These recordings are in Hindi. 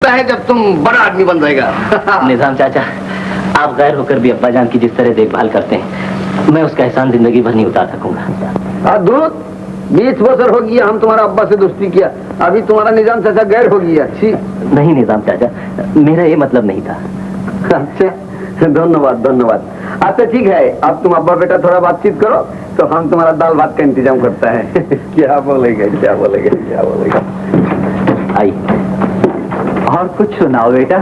है जब तुम बड़ा आदमी बन जाएगा। निजाम चाचा, आप गैर होकर भी अब्बा जान की जिस तरह देखभाल करते हैं, मैं उसका एहसान जिंदगी भर नहीं उतार सकूंगा। दोनों 20 वर्ष हो गया हम तुम्हारा अब्बा से दोस्ती किया, अभी तुम्हारा निजाम चाचा गैर हो गया। अच्छी नहीं निजाम चाचा, मेरा ये मतलब नहीं था। अच्छा, धन्यवाद धन्यवाद। अच्छा ठीक है, अब तुम अब्बा बेटा थोड़ा बातचीत करो तो हम तुम्हारा दाल भात का इंतजाम करता है। क्या बोलेगा क्या बोलेगा क्या बोलेगा। आई और कुछ सुनाओ बेटा।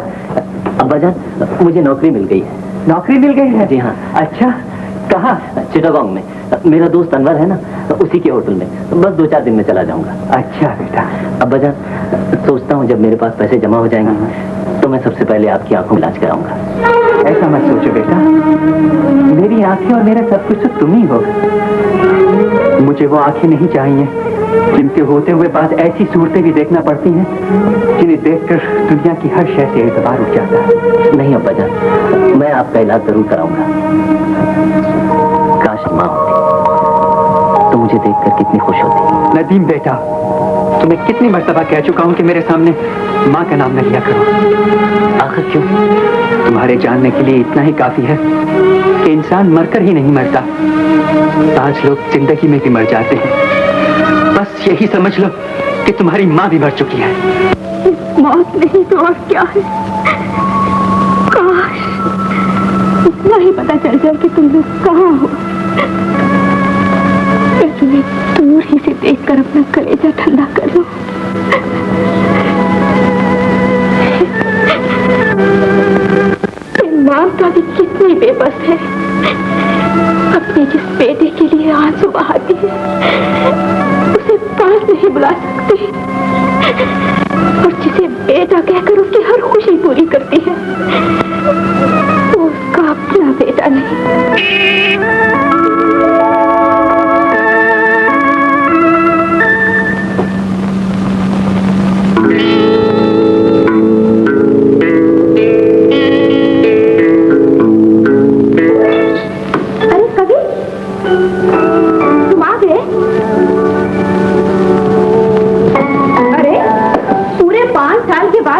अब्बा जान, मुझे नौकरी मिल गई है। नौकरी मिल गई है? जी हाँ। अच्छा, कहाँ? चिटागोंग में। मेरा दोस्त अनवर है ना, उसी के होटल में। बस 2-4 दिन में चला जाऊंगा। अच्छा बेटा। अब्बा जान, सोचता हूँ जब मेरे पास पैसे जमा हो जाएंगे तो मैं सबसे पहले आपकी आंखों में इलाज कराऊंगा। ऐसा मत सोचो बेटा, मेरी आंखें और मेरा सब कुछ तो तुम ही हो। मुझे वो आंखें नहीं चाहिए जिनके होते हुए बाद ऐसी सूरतें भी देखना पड़ती हैं जिन्हें देखकर दुनिया की हर शय से एतबार उठ जाता है। नहीं अब्बा जान, मैं आपका इलाज जरूर कराऊंगा। काश माँ होती तो मुझे देखकर कितनी खुश होती। नदीम बेटा, तुम्हें कितनी मर्तबा कह चुका हूँ कि मेरे सामने माँ का नाम न लिया करो। आखिर क्यों? तुम्हारे जानने के लिए इतना ही काफी है कि इंसान मरकर ही नहीं मरता, आज लोग जिंदगी में भी मर जाते हैं। बस यही समझ लो कि तुम्हारी माँ भी मर चुकी है। मौत नहीं तो और क्या है। काश इतना ही पता चल जाए कि तुम लोग कहाँ हो। मैं तुम्हें दूर ही से देखकर अपना कलेजा ठंडा कर लूं। माँ का भी कितनी बेबस है, अपने जिस बेटे के लिए आंसू बहाती है उसे पास नहीं बुला सकती, और जिसे बेटा कहकर उसकी हर खुशी पूरी करती है वो उसका अपना बेटा नहीं।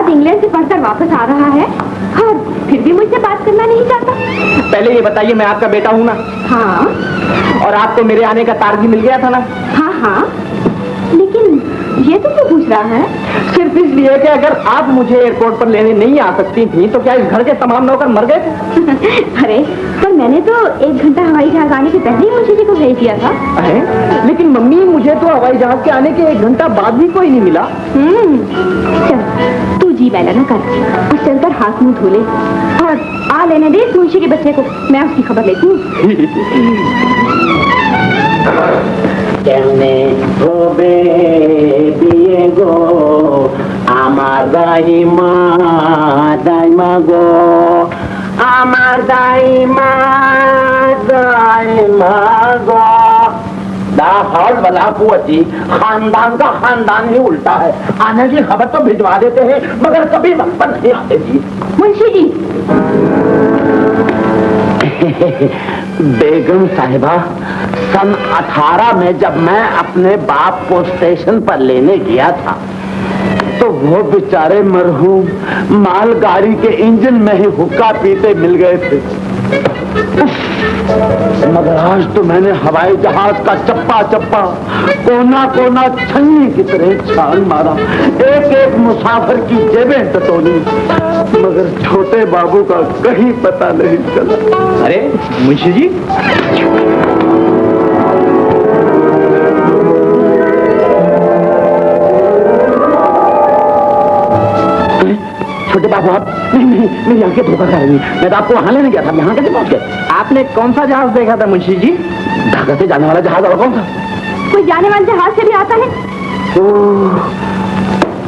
इंग्लैंड से पढ़कर वापस आ रहा है और फिर भी मुझसे बात करना नहीं चाहता। पहले ये बताइए, मैं आपका बेटा हूँ ना? हाँ। और आपको मेरे आने का तार भी मिल गया था ना? हाँ हाँ, लेकिन ये तो क्यों पूछ रहा है? सिर्फ इसलिए कि अगर आप मुझे एयरपोर्ट पर लेने नहीं आ सकती थी तो क्या इस घर के तमाम नौकर मर गए थे? अरे पर मैंने तो 1 घंटा हवाई जहाज आने से पहले ही मुंशी जी को भेज दिया था। अरे लेकिन मम्मी, मुझे तो हवाई जहाज के आने के 1 घंटा बाद भी कोई नहीं मिला। चल तू जी बैला ना कर और चलकर हाथ मुंह धो ले और आ लेने दे मुंशी के बच्चे को, मैं उसकी खबर लेती हूँ। কেমনে হবে বিয়ে গো আমার দাইমা দাইমা গো আমার দাইমা দাইমা गो। लाहौल वाला पुअती खानदान का खानदान ही उल्टा है। आने की खबर तो भिजवा देते हैं मगर कभी वक्त पर नहीं आते जी। मुंशी जी। बेगम साहिबा, सन 18 में जब मैं अपने बाप को स्टेशन पर लेने गया था तो वो बेचारे मरहूम मालगाड़ी के इंजन में ही हुक्का पीते मिल गए थे। मगर आज तो मैंने हवाई जहाज का चप्पा चप्पा कोना कोना छन्नी की तरह छान मारा, एक एक मुसाफिर की जेबें टटोली, मगर छोटे बाबू का कहीं पता नहीं चला। अरे मुंशी जी, छोटे बाबू आप नहीं नहीं मेरी आंखें धोखा खा रही, मैं तो आपको वहां लेने गया था, यहाँ कैसे पहुंच गए? आपने कौन सा जहाज देखा था मुंशी जी? ढाका से जाने वाला जहाज और कौन था? कोई जाने वाले जहाज से भी आता है?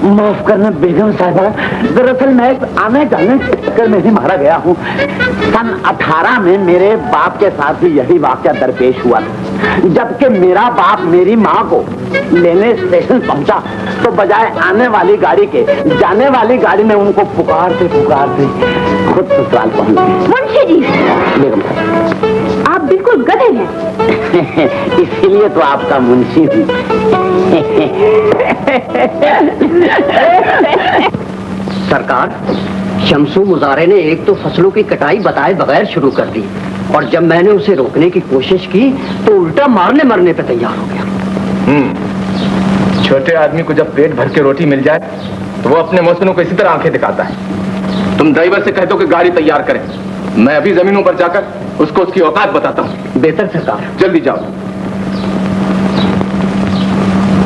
माफ करना बेगम साहिबा, दरअसल मैं आने जाने के चक्कर में ही मारा गया हूँ। सन 18 में मेरे बाप के साथ भी यही वाकया दरपेश हुआ था। जबकि मेरा बाप मेरी माँ को लेने स्टेशन पहुंचा तो बजाय आने वाली गाड़ी के जाने वाली गाड़ी में उनको पुकारते पुकारते खुद ससुराल पहुंच गए। मुंशी जी, बेगम साहिबा, आप बिल्कुल गधे हैं। इसीलिए तो आपका मुंशी हूँ। सरकार, शमसू मुजारे ने एक तो फसलों की कटाई बताए बगैर शुरू कर दी, और जब मैंने उसे रोकने की कोशिश की तो उल्टा मारने मरने पे तैयार हो गया। छोटे आदमी को जब पेट भर के रोटी मिल जाए तो वो अपने मौसमों को इसी तरह आंखें दिखाता है। तुम ड्राइवर से कह दो कि गाड़ी तैयार करें, मैं अभी जमीनों पर जाकर उसको उसकी औकात बताता हूँ। बेहतर सरकार। जल्दी जाओ।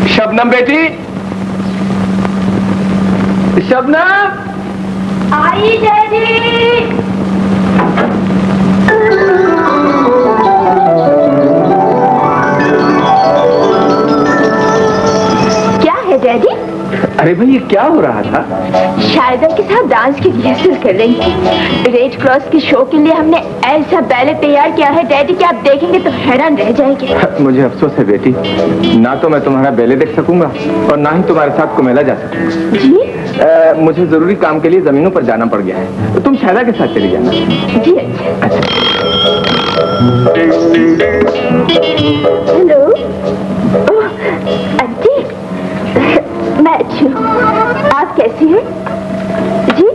शबनम बेटी, शबनम आई डैडी। क्या है डैडी? अरे भाई, ये क्या हो रहा था? शायदा के साथ डांस की रिहर्सल कर रही थी। रेड क्रॉस के शो के लिए हमने ऐसा बैले तैयार किया है डैडी कि आप देखेंगे तो हैरान रह जाएंगे। मुझे अफसोस है बेटी, ना तो मैं तुम्हारा बैले देख सकूंगा और ना ही तुम्हारे साथ कुमेला जा सकूंगा। जी? मुझे जरूरी काम के लिए जमीनों पर जाना पड़ गया है, तो तुम शायदा के साथ चली जाना। जी अच्छा। हेलो। ओह, आंटी, मैं अच्छी हूँ, आप कैसी हैं? जी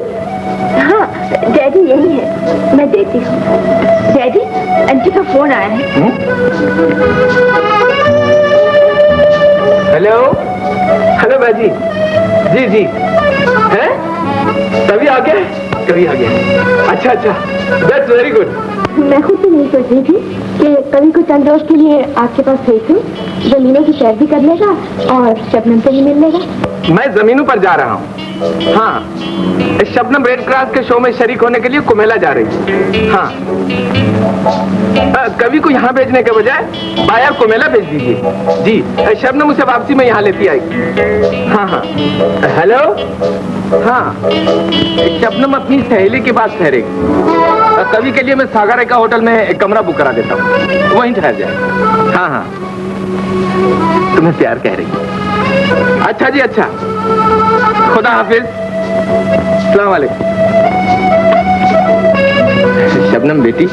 हाँ, डैडी यही है, मैं देती हूँ। डैडी, आंटी का फोन आया है। हेलो हेलो बाजी। जी जी है, तभी आ गया, कभी आ गया। अच्छा अच्छा, दैट्स वेरी गुड। मैं खुद भी नहीं सोच रही थी कि कभी को चंद रोज के लिए आपके पास भेजूं, जमीनों की सैर भी कर लेगा और शबनम से भी मिल लेगा। मैं जमीनों पर जा रहा हूँ। हाँ, इस शबनम रेड क्रॉस के शो में शरीक होने के लिए कुमेला जा रही है। हाँ, कवि को यहाँ भेजने के बजाय बाया कुमेला भेज दीजिए। जी, शबनम उसे वापसी में यहाँ लेती आएगी। हाँ हाँ। हेलो। हाँ, शबनम अपनी सहेली के पास ठहरेगी। कवि के लिए मैं सागर का होटल में एक कमरा बुक करा देता हूँ, वहीं ठहर जाए। हाँ हाँ, तुम्हें प्यार कह रही। अच्छा जी अच्छा, खुदा हाफिज। अस्सलाम वालेकुम। शबनम बेटी,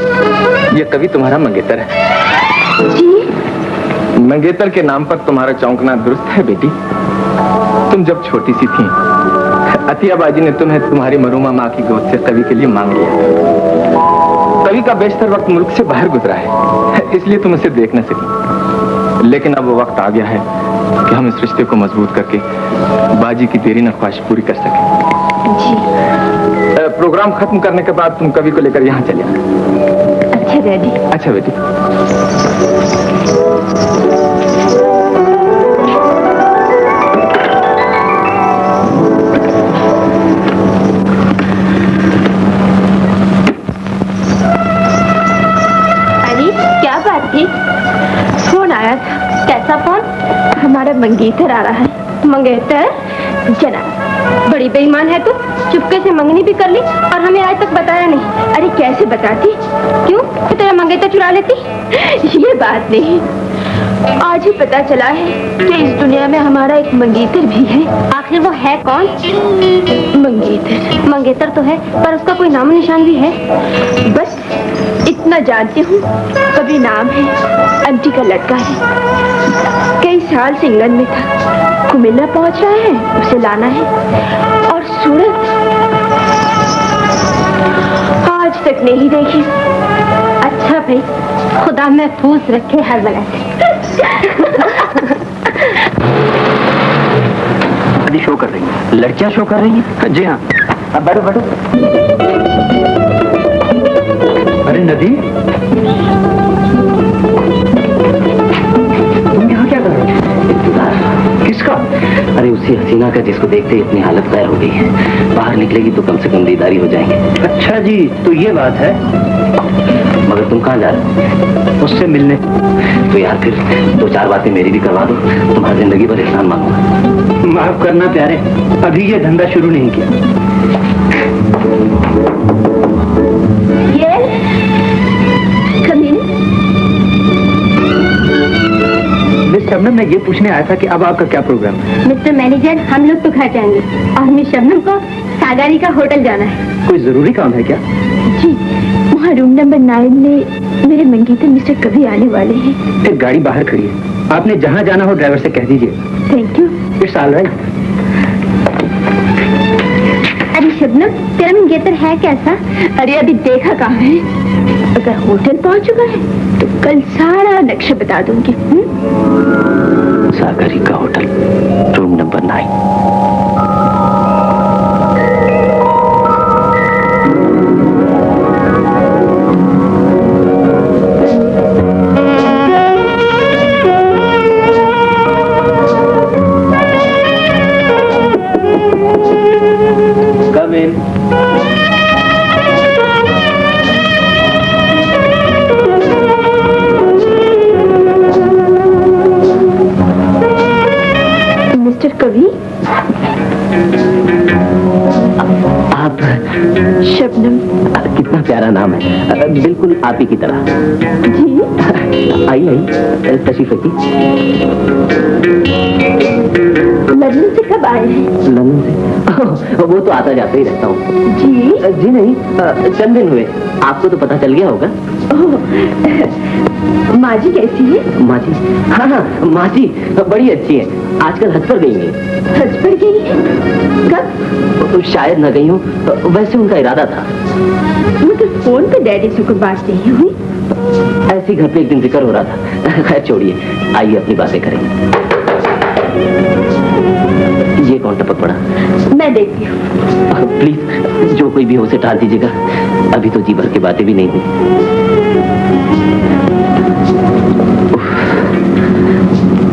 ये कवि तुम्हारा मंगेतर है। जी? मंगेतर के नाम पर तुम्हारा चौंकना दुरुस्त है बेटी। तुम जब छोटी सी थी, अतिया बाजी ने तुम्हें तुम्हारी मरूमा माँ की गोद से कवि के लिए मांग लिया। कवि का बेशतर वक्त मुल्क से बाहर गुजरा है, इसलिए तुम उसे देख न सकी। लेकिन अब वो वक्त आ गया है कि हम इस रिश्ते को मजबूत करके बाजी की तेरी न ख्वाहिश पूरी कर सकें। जी। प्रोग्राम खत्म करने के बाद तुम कवि को लेकर यहाँ चले आना। अच्छा डैडी। अच्छा बेटी। अरे क्या बात थी? फोन आया था। कैसा फोन? हमारा मंगेतर आ रहा है। मंगेतर? जनाब, बड़ी बेईमान है तू, चुपके से मंगनी भी कर ली और हमें आज तक बताया नहीं। अरे कैसे बताती? क्यों, तो तेरा मंगेतर चुरा लेती? ये बात नहीं, आज ही पता चला है कि इस दुनिया में हमारा एक मंगेतर भी है। आखिर वो है कौन? मंगेतर। मंगेतर तो है, पर उसका कोई नाम निशान भी है? बस इतना जानती हूँ, कभी नाम है, आंटी का लड़का है, कई साल से इंग्लैंड में था, कुमिल्ला पहुंच रहा है, उसे लाना है। और सूरत आज तक नहीं देखी। अच्छा भाई, खुदा में ठूस रखे हर बला से। अभी शो कर रही है, लड़कियां शो कर रही हैं। जी हाँ, अब बैठो बैठो। अरे नदी, तुम यहाँ क्या कर रहे हो? किसका? अरे उसी हसीना का जिसको देखते ही इतनी हालत खैर हो गई है। बाहर निकलेगी तो कम से कम दीदारी हो जाएंगे। अच्छा जी, तो ये बात है। मगर तुम कहाँ जा रहे हो? उससे मिलने। तो यार फिर 2-4 बातें मेरी भी करवा दो, तुम्हारी जिंदगी भर एहसान मांगूंगा। माफ करना प्यारे, अभी ये धंधा शुरू नहीं किया। मिस शबनम, मैं ये पूछने आया था कि अब आपका क्या प्रोग्राम है? मिस्टर मैनेजर, हम लोग तो घर जाएंगे और मिस शबनम को सागारी का होटल जाना है। कोई जरूरी काम है क्या? जी, वहाँ रूम नंबर 9 में मेरे मंगेतर मिस्टर कभी आने वाले हैं। एक गाड़ी बाहर खड़ी है, आपने जहाँ जाना हो ड्राइवर से कह दीजिए। Thank you. It's all right. अरे शबनम, तेरा मंगेतर है कैसा? अरे अभी देखा कहाँ है। अगर होटल पहुंच चुका है तो कल सारा नक्शा बता दूंगी। सागरी का होटल, रूम नंबर 9। मिस्टर कवि, आप? शबनम। कितना प्यारा नाम है, बिल्कुल आप ही की तरह। जी आइए आइए, तशरीफ रखिए। लंदन से कब आए हैं? लंदन से? वो तो आता जाता ही रहता हूँ। जी जी नहीं, चंद दिन हुए। आपको तो पता चल गया होगा। माँ जी कैसी है? माँ जी? हाँ हाँ, माँ जी बड़ी अच्छी है। आजकल हज पर गई हैं। हज पर गई है? कब? शायद न गई हूँ, वैसे उनका इरादा था। मतलब फोन पे डैडी से कोई बात नहीं हुई? ऐसे घर पे एक दिन जिक्र हो रहा था। खैर छोड़िए, आइए अपनी बातें करें। ये कौन टपक पड़ा? मैं देखती हूँ। प्लीज, जो कोई भी हो उसे टाल दीजिएगा। अभी तो जी भर की बातें भी नहीं हुई।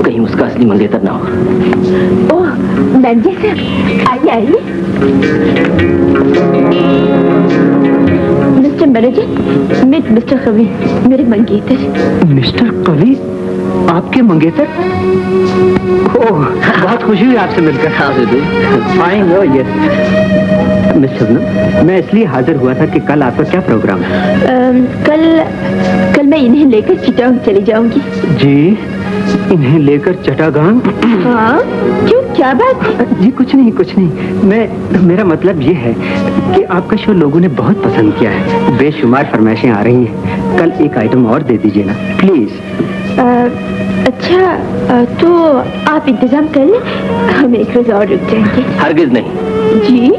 कहीं उसका असली मंगेतर ना हो। ओह, मैनेजर साहब, आइए आइए। मिस्टर मैनेजर, मिस्टर कवि, मेरे मंगेतर। मिस्टर कवि, आपके मंगेतर? ओह, बहुत खुशी हुई आपसे मिलकर। फाइन हो ये। मिस शबनम, मैं इसलिए हाजिर हुआ था कि कल आपका क्या प्रोग्राम है? कल मैं इन्हें लेकर चिटांग चली जाऊंगी। जी, इन्हें लेकर चटागांग? हाँ, क्यों, क्या बात है? जी कुछ नहीं। मेरा मतलब ये है कि आपका शो लोगों ने बहुत पसंद किया है। बेशुमार फरमाइशें आ रही हैं। कल एक आइटम और दे दीजिए ना, प्लीज। अच्छा, तो आप इंतजाम कर लें, हम एक रोज और रुक जाएंगे। हरगिज नहीं। जी?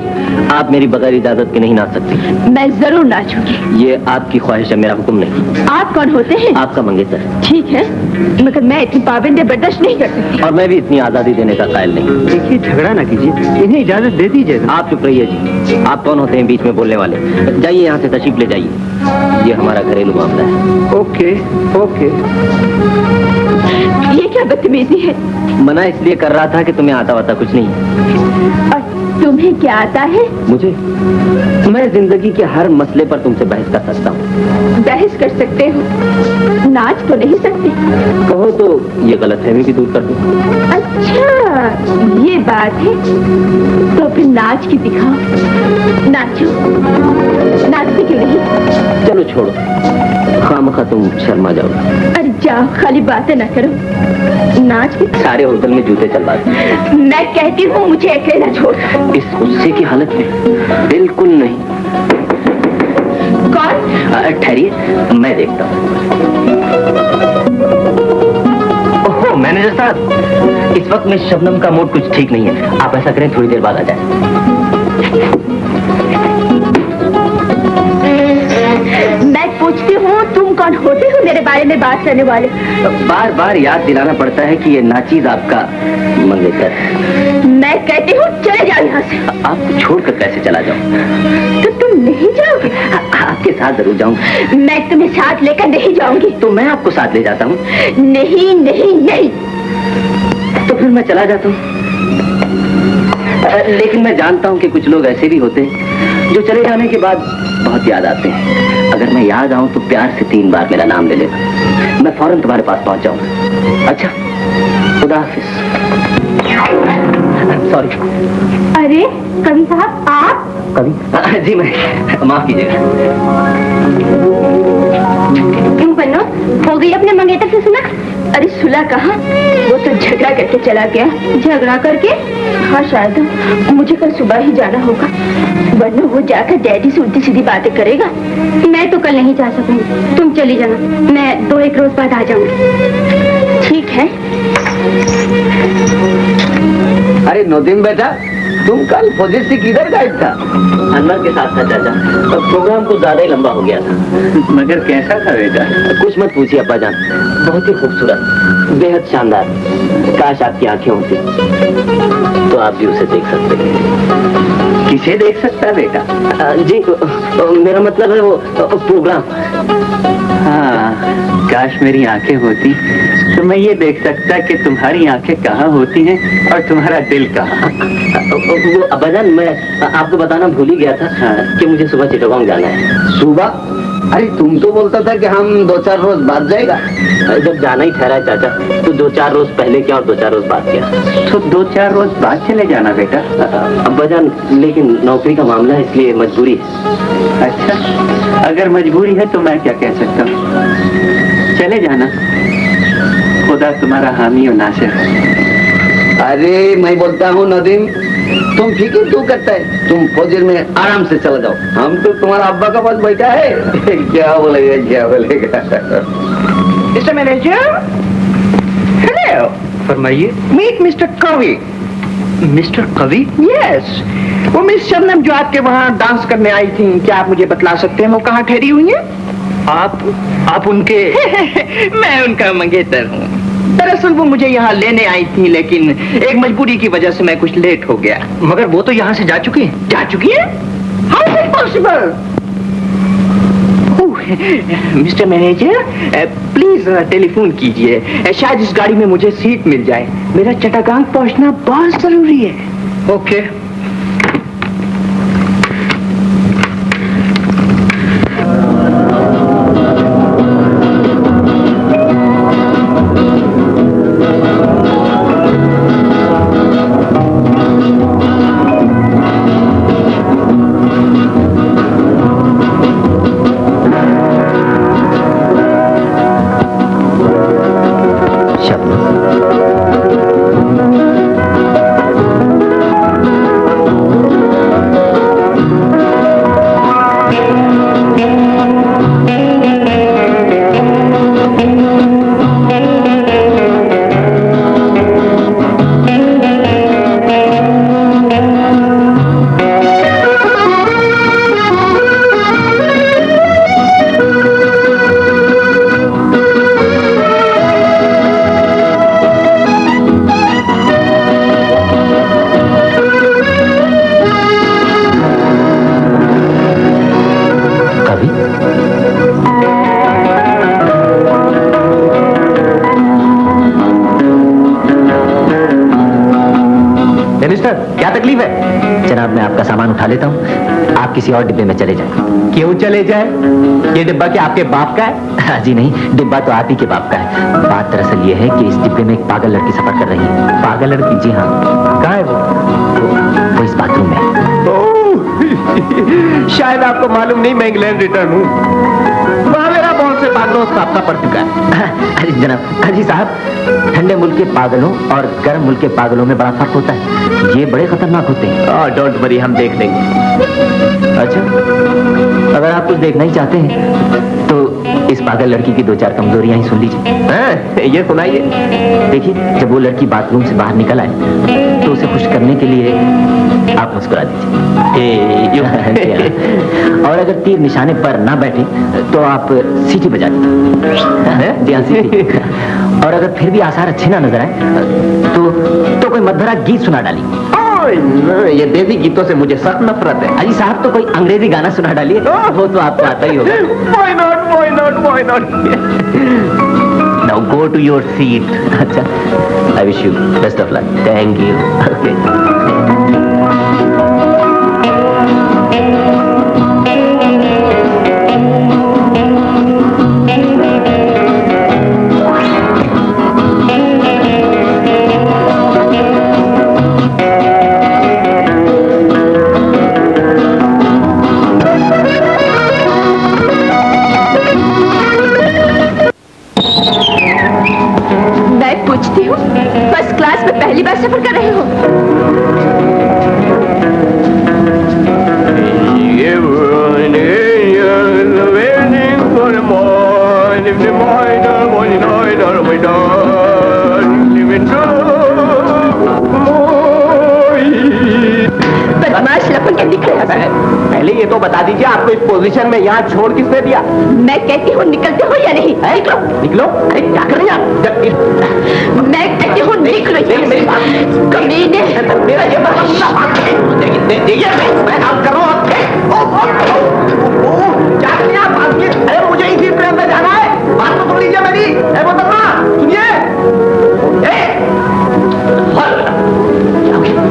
आप मेरी बगैर इजाजत के नहीं नाच सकती। मैं जरूर नाचूंगी। ये आपकी ख्वाहिश है, मेरा हुक्म नहीं। आप कौन होते हैं? आपका मंगेतर। ठीक है, मगर मैं इतनी पाबंदी बर्दाश्त नहीं कर सकती। और मैं भी इतनी आजादी देने का कायल नहीं। देखिए, झगड़ा ना कीजिए, इन्हें इजाजत दे दीजिए। आप चुप रहिए जी। आप कौन होते हैं बीच में बोलने वाले? जाइए यहाँ से, तशरीफ ले जाइए। ये हमारा घरेलू मामला है। Okay okay. ये क्या बदतमीजी है? मना इसलिए कर रहा था कि तुम्हें आता वाता कुछ नहीं है। और तुम्हें क्या आता है? मुझे? मैं जिंदगी के हर मसले पर तुमसे बहस कर सकता हूँ। बहस कर सकते हो, नाच तो नहीं सकते। कहो तो ये गलतफहमी भी दूर कर दूँ। अच्छा, ये बात है। तो फिर नाच के दिखाओ। नाचो, नाचते क्यों नहीं? चलो छोड़ो, खामखा तुम शर्मा जाओ। अरे जाओ, खाली बातें ना करो, नाच के। सारे होटल में जूते चलवा दो। मैं कहती हूँ मुझे अकेला छोड़। इस गुस्से की हालत में बिल्कुल नहीं। कौन? ठहरिए, मैं देखता हूँ। ओहो मैनेजर साहब, इस वक्त में शबनम का मूड कुछ ठीक नहीं है। आप ऐसा करें, थोड़ी देर बाद आ जाए। मैं पूछती हूँ, तुम कौन होते हो मेरे बारे में बात करने वाले? बार बार याद दिलाना पड़ता है कि ये नाचीज आपका मंगेतर है। मैं कहती हूँ चले जाओ यहाँ से। आपको छोड़कर कैसे चला जाऊँ? तो तुम नहीं जाओगे? आपके साथ जरूर जाऊंगी। मैं तुम्हें साथ लेकर नहीं जाऊंगी। तो मैं आपको साथ ले जाता हूँ। नहीं नहीं नहीं। तो फिर मैं चला जाता हूँ। लेकिन मैं जानता हूँ कि कुछ लोग ऐसे भी होते हैं जो चले जाने के बाद बहुत याद आते हैं। अगर मैं याद आऊँ तो प्यार से 3 बार मेरा नाम ले लेना। मैं फौरन तुम्हारे पास पहुँच जाऊँगा। अच्छा, खुदा हाफिज। सॉरी। अरे कवि साहब, आप? कवि? जी मैं, माफ कीजिएगा। क्यों बनो, हो गई अपने मंगेतर से सुना? अरे सुला कहाँ, वो तो झगड़ा करके चला गया। झगड़ा करके? हाँ शायद, मुझे कल सुबह ही जाना होगा, वरना वो जाकर डैडी से उल्टी सीधी बातें करेगा। मैं तो कल नहीं जा सकूंगी, तुम चली जाना, मैं 2-1 रोज बाद आ जाऊंगी। ठीक है। अरे नदीम बेटा, तुम कल फौजी से किधर गायब था? अनवर के साथ था चाचा, और प्रोग्राम कुछ ज्यादा ही लंबा हो गया था। मगर कैसा था बेटा? कुछ मत पूछिए अब्बा जान, बहुत ही खूबसूरत, बेहद शानदार। काश आपकी आंखें होती तो आप भी उसे देख सकते। किसे देख सकता है बेटा? जी मेरा मतलब है वो प्रोग्राम। हाँ, काश मेरी आंखें होती तो मैं ये देख सकता कि तुम्हारी आंखें कहाँ होती हैं और तुम्हारा दिल कहाँ। वो अब्बाजान, मैं आपको बताना भूल ही गया था कि मुझे सुबह चिटगांव जाना है। सुबह? अरे तुम तो बोलता था कि हम 2-4 रोज बाद जाएगा। जब जाना ही ठहरा है चाचा, तो 2-4 रोज पहले क्या और 2-4 रोज बाद क्या। तो 2-4 रोज बाद चले जाना बेटा। अब्बाजान, लेकिन नौकरी का मामला है, इसलिए मजबूरी है। अच्छा, अगर मजबूरी है तो मैं क्या कह सकता हूँ, चले जाना। खुदा तुम्हारा हामी और नासिर है। अरे मैं बोलता हूँ नदीम, तुम फिक्र क्यों करता है? तुम फौजी में आराम से चला जाओ, हम तो तुम्हारा अब्बा का पास बैठा है। क्या बोलेगा, क्या बोलेगा? Mister manager, hello. फरमाइए। मीट मिस्टर कवि। मिस्टर कवि? यस, वो मिस शबनम जो आपके वहाँ डांस करने आई थी, क्या आप मुझे बतला सकते हैं वो कहाँ ठहरी हुई है? आप उनके? मैं उनका मंगेतर हूँ। दरअसल वो मुझे यहाँ लेने आई थी, लेकिन एक मजबूरी की वजह से मैं कुछ लेट हो गया। मगर वो तो यहाँ से जा चुकी है। जा चुकी है? How is it possible? Mister manager, please telephone कीजिए, शायद इस गाड़ी में मुझे सीट मिल जाए। मेरा चटागांव पहुंचना बहुत जरूरी है। ओके। क्या तकलीफ है? जनाब, मैं आपका सामान उठा लेता हूँ, आप किसी और डिब्बे में चले जाएं। क्यों चले जाए? ये डिब्बा क्या आपके बाप का है? जी नहीं, डिब्बा तो आप ही के बाप का है। बात दरअसल ये है कि इस डिब्बे में एक पागल लड़की सफर कर रही है। पागल लड़की? जी हाँ। कहाँ है वो इस बाथरूम में है। शायद आपको मालूम नहीं, मैं इंग्लैंड रिटर्न हूँ। वहाँ मेरा बहुत से पागलों से सामना पड़ चुका है। अरे जनाब, अजी साहब, ठंडे मुल्क के पागलों और गर्म मुल्क के पागलों में बड़ा फर्क होता है। ये बड़े खतरनाक होते हैं। डोंट वरी, हम देख लेंगे। अच्छा, अगर आप कुछ देखना ही चाहते हैं तो इस पागल लड़की की 2-4 कमजोरियां ही सुन लीजिए। ये सुनाइए। देखिए, जब वो लड़की बाथरूम से बाहर निकल आए तो उसे खुश करने के लिए आप मुस्कुरा दीजिए। और अगर तीर निशाने पर ना बैठे तो आप सीटी बजा दीजिए। जी हाँ, सीटी। और अगर फिर भी आसार अच्छे ना नजर आए तो कोई मधुरा गीत सुना डालिए। ये देवी गीतों से मुझे सख्त नफरत है। अजी साहब, तो कोई अंग्रेजी गाना सुना डालिए, वो तो आपको आता ही होगा। Why not? Why not? Why not? Now go to your seat. अच्छा, I wish you best of luck. Thank you. Okay. मैं पूछती हूँ, फर्स्ट क्लास में पहली बार सफर कर रहे हो? पहले ये तो बता दीजिए, आपको इस पोजीशन में यहाँ छोड़ किसने दिया? मैं कहती हूँ निकलते हो या नहीं? निकलो निकलो। अरे क्या कर रही हैं आप? मैं कहती हूँ निकलो। मेरी बात कमीने, मेरा ये देखिए मैं काम कर रहा हूँ। क्या कर रही हैं आप? अरे मुझे इसी ट्रेन में जाना है, बात तो सुन लीजिए मेरी। मोहतरमा सुनिए,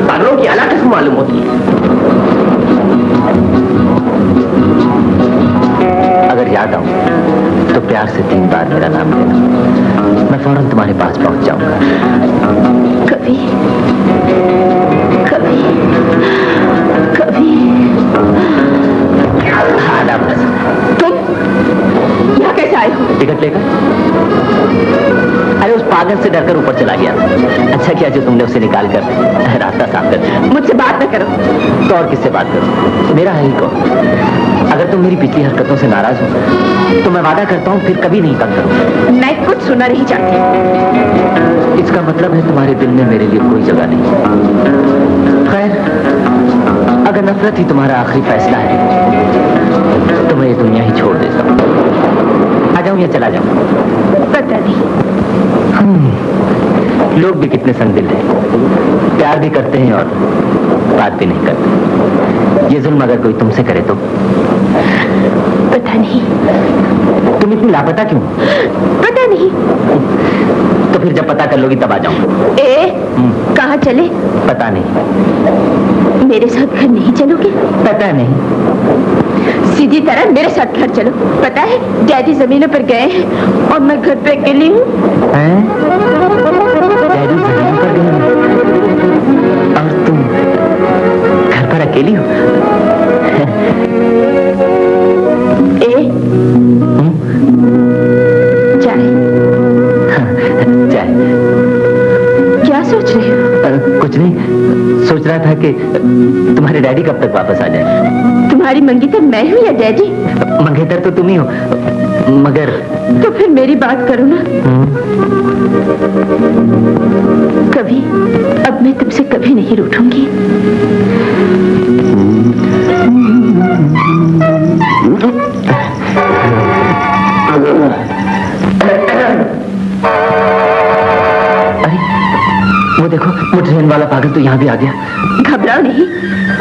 पागलों की अलग किस्म मालूम होती है। अगर याद आऊं तो प्यार से 3 बार मेरा नाम लेना, मैं फौरन तुम्हारे पास पहुंच जाऊंगा। कभी कभी कभी। तुम यहाँ कैसे आए हो? टिकट लेकर। अरे उस पागल से डरकर ऊपर चला गया। अच्छा किया जो तुमने उसे निकाल कर रास्ता साफ कर दिया। मुझसे बात न करो। तो और किससे बात करूं? मेरा है ही कौन? अगर तुम मेरी पिछली हरकतों से नाराज हो तो मैं वादा करता हूं फिर कभी नहीं तंग करूंगा। मैं कुछ सुनना नहीं चाहती। इसका मतलब है तुम्हारे दिल में मेरे लिए कोई जगह नहीं। खैर, अगर नफरत ही तुम्हारा आखिरी फैसला है तो मैं ये दुनिया ही छोड़ देता हूं। आ जाऊं या चला जाऊं? पता नहीं। लोग भी कितने संगदिल हैं, प्यार भी करते हैं और बात भी नहीं करते। ये जुल्म अगर कोई तुमसे करे तो? पता नहीं। तुम इतनी लापता क्यों? पता नहीं। तो फिर जब पता कर लोगी तब आ जाऊंगा। कहाँ चले? पता नहीं। मेरे साथ घर नहीं चलोगे? पता नहीं। सीधी तरह मेरे साथ घर चलो। पता है डैडी जमीनों पर गए हैं और मैं घर पे अकेली हूँ। डैडी जमीन पर गए हैं और तुम घर पर अकेली हो? चाय। क्या सोच रहे हो? कुछ नहीं, सोच रहा था कि तुम्हारे डैडी कब तक वापस आ जाए। तुम्हारी मंगेतर मैं हूँ या डैडी? मंगेतर तो तुम ही हो, मगर तो फिर मेरी बात करो ना। कभी, अब मैं तुमसे कभी नहीं रूठूंगी। अरे वो देखो, वो ट्रेन वाला पागल तो यहाँ भी आ गया। घबराओ नहीं,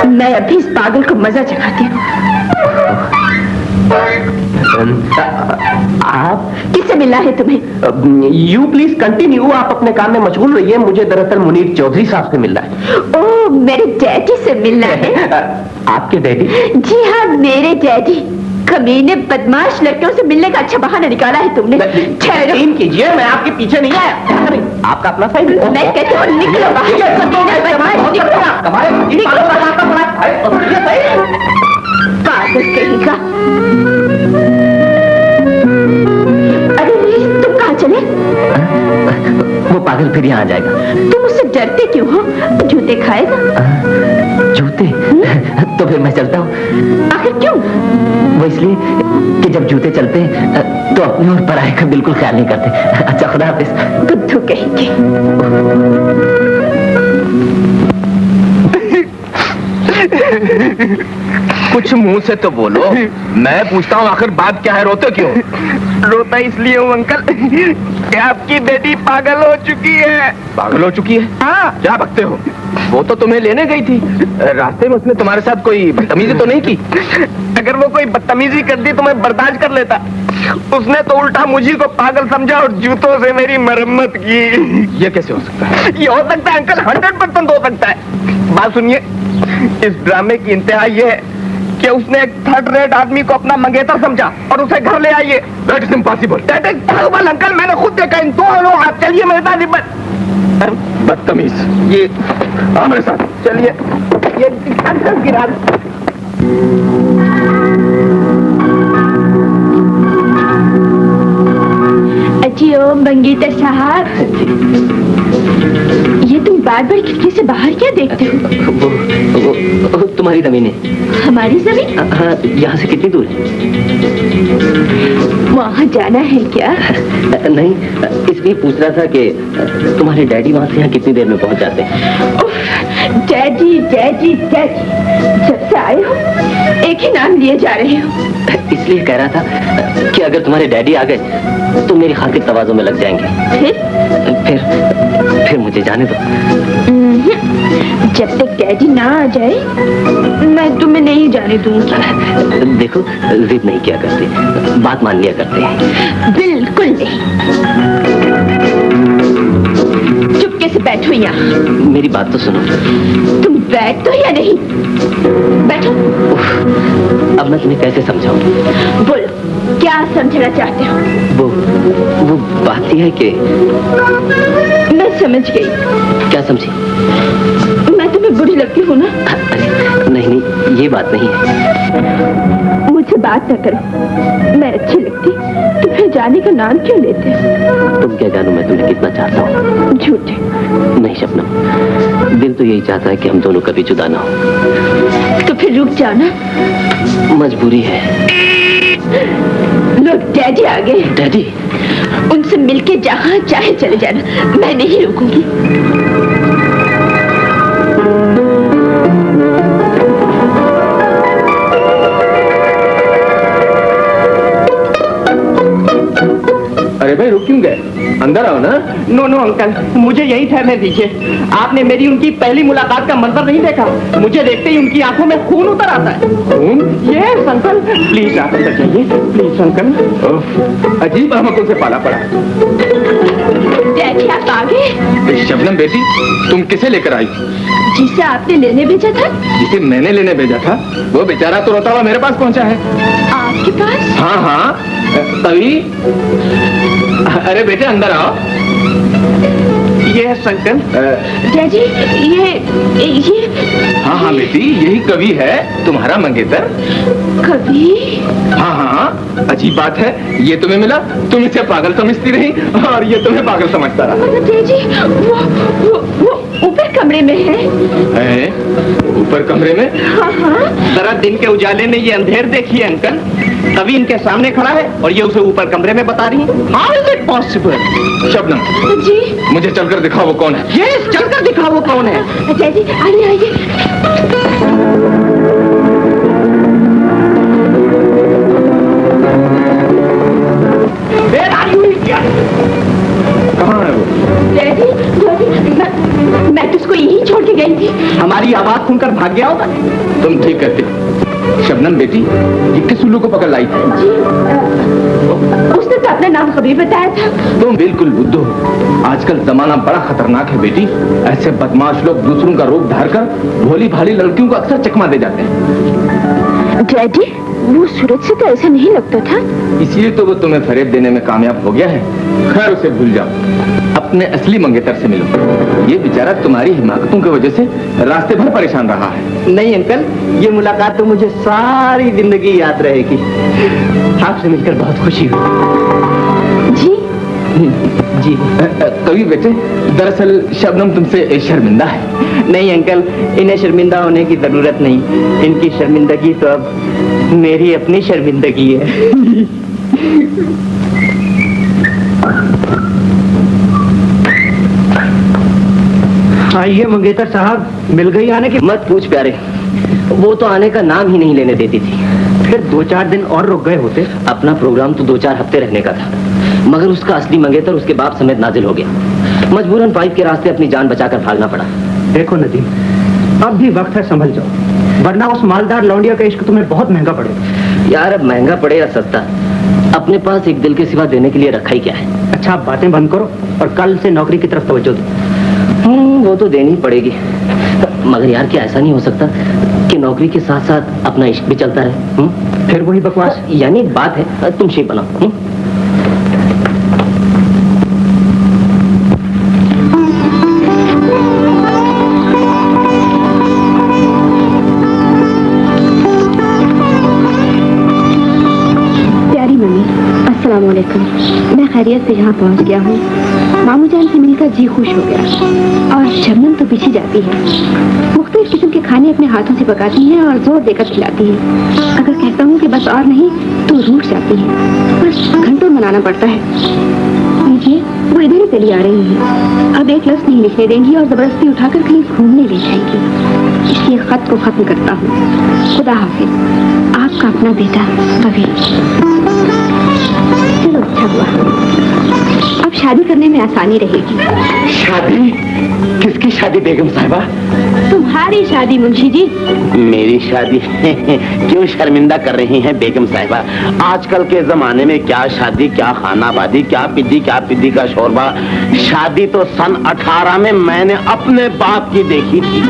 मैं अभी इस पागल को मजा चखाती हूँ। आप किससे मिलना है तुम्हें? यू प्लीज कंटिन्यू, आप अपने काम में मशगूल रहिए। मुझे दरअसल मुनीर चौधरी साहब से मिलना है। ओह, मेरे डैडी से मिलना है? आपके डैडी? जी हाँ, मेरे डैडी। कमीने बदमाश लड़कियों से मिलने का अच्छा बहाना निकाला है तुमने। ठहरो। यकीन कीजिए, मैं आपके पीछे नहीं आया। आपका अपना साइड। मैं कहती हूँ निकलो पागल कहीं का। अरे तुम कहाँ चले? वो पागल फिर यहाँ आ जाएगा। तुम उससे डरते क्यों हो? जूते खाएगा। जूते? तो फिर मैं चलता हूँ। आखिर क्यों? वो इसलिए कि जब जूते चलते हैं तो अपने और पराये का बिल्कुल ख्याल नहीं करते। अच्छा, खुदा हाफिज। बुद्धू कहेंगे। कुछ मुंह से तो बोलो। मैं पूछता हूँ आखिर बात क्या है, रोते क्यों? रोता इसलिए हूँ अंकल कि आपकी बेटी पागल हो चुकी है। पागल हो चुकी है? हाँ। क्या बकते हो? वो तो तुम्हें लेने गई थी, रास्ते में उसने तुम्हारे साथ कोई बदतमीजी तो नहीं की? अगर वो कोई बदतमीजी कर दी तो मैं बर्दाश्त कर लेता। उसने तो उल्टा मुझे को पागल समझा और जूतों से मेरी मरम्मत की। ये कैसे हो सकता है? ये हो सकता है अंकल, 100% हो सकता है। बात सुनिए, इस ड्रामे की इंतहा ये है कि उसने एक थर्ड रेट आदमी को अपना मंगेतर समझा और उसे घर ले आइए। That is impossible. That is possible uncle, मैंने खुद देखा। इन दोनों आप चलिए मेरे साथ। बदतमीज, ये मेरे साथ चलिए। ये अंकल गिरा। जी ओ मंगेतर साहब, ये तुम बार बार खिड़की से बाहर क्या देखते हो? वो तुम्हारी जमीन है। हमारी जमीन? हाँ, यहाँ से कितनी दूर है? वहाँ जाना है क्या? नहीं, इसलिए पूछ रहा था कि तुम्हारे डैडी वहाँ से यहाँ कितनी देर में पहुँच जाते हैं? डैडी डैडी डैडी डैडी, जब से आए हो एक ही नाम लिए जा रहे हो। इसलिए कह रहा था कि अगर तुम्हारे डैडी आ गए तो मेरी खातिर तवाज़ो में लग जाएंगे। फिर मुझे जाने दो। जब तक डैडी ना आ जाए मैं तुम्हें नहीं जाने दूंगी। देखो, जिद नहीं किया करते, बात मान लिया करते हैं। बिल्कुल नहीं। चुपके से बैठो यहाँ। मेरी बात तो सुनो। तुम बैठो या नहीं? बैठो। अब मैं तुम्हें कैसे समझाऊं? बोलो, क्या समझना चाहते हो? वो बात यह है कि मैं समझ गई। क्या समझी? मैं तुम्हें बुरी लगती हूँ ना? अरे नहीं, ये बात नहीं है। मुझसे बात न करो, मैं अच्छी लगती तो फिर जाने का नाम क्यों लेते? तुम क्या जानो मैं तुम्हें कितना चाहता हूँ। झूठे। नहीं शबनम, दिल तो यही चाहता है कि हम दोनों कभी जुदा ना हो। तो फिर रुक जाओ ना। मजबूरी है। लोग डैडी आ गए। डैडी? उनसे मिलके जहाँ चाहे चले जाना, मैं नहीं रुकूंगी। अरे भाई रुक क्यों गए? अंदर आओ ना। नो नो अंकल, मुझे यही ठहरने दीजिए। आपने मेरी उनकी पहली मुलाकात का मंजर नहीं देखा? मुझे देखते ही उनकी आंखों में खून उतर आता है। खून? यस अंकल, प्लीज आप अंदर जाइए, प्लीज अंकल। अजीब अहमकों से पाला पड़ा। डैडी आप आ गए? शबनम बेटी, तुम किसे लेकर आई? जिसे आपने लेने भेजा था। जिसे मैंने लेने भेजा था? वो बेचारा तो रोता हुआ मेरे पास पहुंचा है। आपके पास? हाँ हाँ, तभी। अरे बेटे अंदर आओ। ये अंकल। डैडी ये हाँ हाँ बेटी, यही कवि है, तुम्हारा मंगेतर। कवि? हाँ हाँ, अजीब बात है, ये तुम्हें मिला, तुम इसे पागल समझती रही और ये तुम्हें पागल समझता रहा। डैडी वो ऊपर कमरे में है। ऊपर कमरे में? हाँ हाँ। जरा दिन के उजाले में ये अंधेर देखिए अंकल। कवि इनके सामने खड़ा है और ये उसे ऊपर कमरे में बता रही है। How is it possible? Shabnam ji, मुझे चलकर दिखाओ वो कौन है। यस, चलकर दिखाओ वो कौन है। डैडी आइए आइए। Where are you, idiot? कहाँ है वो? डैडी मैं तो उसको यहीं छोड़ के गई थी। हमारी आवाज सुनकर भाग गया होगा। तुम ठीक कहते हो। शबनम बेटी, ये किस उल्लू को पकड़ लाई थी? जी, उसने तो अपना नाम कभी बताया था। तुम बिल्कुल बुद्धू हो। आजकल जमाना बड़ा खतरनाक है बेटी। ऐसे बदमाश लोग दूसरों का रूप धारकर भोली भाली लड़कियों को अक्सर चकमा दे जाते हैं। डैडी, वो सूरज से तो ऐसा नहीं लगता था। इसलिए तो वो तुम्हें फरेब देने में कामयाब हो गया है। खैर उसे भूल जाओ, अपने असली मंगेतर से मिलो। ये बेचारा तुम्हारी हिमाकतों की वजह से रास्ते भर परेशान रहा है। नहीं अंकल, ये मुलाकात तो मुझे सारी जिंदगी याद रहेगी। आपसे मिलकर बहुत खुशी हुई। जी जी। कवि बेटे, दरअसल शबनम तुमसे शर्मिंदा है। नहीं अंकल, इन्हें शर्मिंदा होने की जरूरत नहीं। इनकी शर्मिंदगी तो अब मेरी अपनी शर्मिंदगी है। आइए मंगेतर साहब, मिल गई आने की? मत पूछ प्यारे, वो तो आने का नाम ही नहीं लेने देती थी। फिर 2-4 दिन और रुक गए होते। अपना प्रोग्राम तो 2-4 हफ्ते रहने का था, मगर उसका असली मंगेतर उसके बाप समेत नाजिल हो गया। मजबूरन पाइप के रास्ते अपनी जान बचाकर भागना पड़ा। देखो नदीम, अब भी वक्त है, संभल जाओ, वरना उस मालदार लौंडिया का इश्क तुम्हें बहुत महंगा पड़ेगा। यार अब महंगा पड़े या सस्ता, अपने पास एक दिल के सिवा देने के लिए रखा ही क्या है। अच्छा, आप बातें बंद करो और कल से नौकरी की तरफ तवज्जो दो। वो तो देनी पड़ेगी, मगर यार क्या ऐसा नहीं हो सकता कि नौकरी के साथ साथ अपना इश्क भी चलता रहे? फिर वही बकवास। यानी एक बात है, तुम शेप बनाओ। प्यारी मम्मी, अस्सलाम वालेकुम। मैं खैरियत से यहाँ पहुँच गया हूँ। मामू जान से मिलकर जी खुश हो गया और शबनम तो पीछे जाती है। मुख्तलिफ किस्म के खाने अपने हाथों से पकाती है और जोर देकर खिलाती है। अगर कहता हूँ कि बस और नहीं तो रूठ जाती है। बस घंटों मनाना पड़ता है। लीजिए, वो इधर ही चली आ रही है। अब एक लफ्ज नहीं लिखने देंगी और जबरदस्ती उठाकर कहीं घूमने ले जाएंगी। इसलिए खत को खत्म करता हूँ। खुदा हाफिज, आपका अपना बेटा कवि। चलो अच्छा हुआ, अब शादी करने में आसानी रहेगी। शादी? किसकी शादी बेगम साहिबा? तुम्हारी शादी मुंशी जी। मेरी शादी? क्यों शर्मिंदा कर रही हैं बेगम साहिबा? आजकल के जमाने में क्या शादी, क्या खानाबादी, क्या पिद्दी का शोरबा। शादी तो सन 18 में मैंने अपने बाप की देखी थी।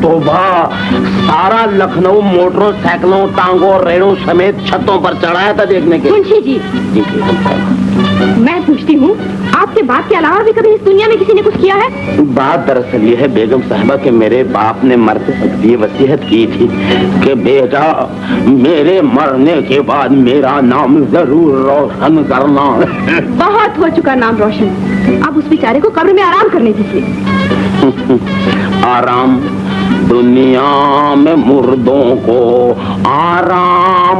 तोबा, सारा लखनऊ मोटरसाइकिलों, टांगों, रेड़ों समेत छतों पर चढ़ाया था देखने के। मुंशी जी, मैं पूछती हूँ, आपके बाप के अलावा भी कभी इस दुनिया में किसी ने कुछ किया है? बात दरअसल ये है बेगम साहिबा कि मेरे बाप ने मरते वक्त ये वसीयत की थी कि बेटा, मेरे मरने के बाद मेरा नाम जरूर रोशन करना। बहुत हो चुका नाम रोशन, अब उस बेचारे को कब्र में आराम करने दीजिए। आराम? दुनिया में मुर्दों को आराम।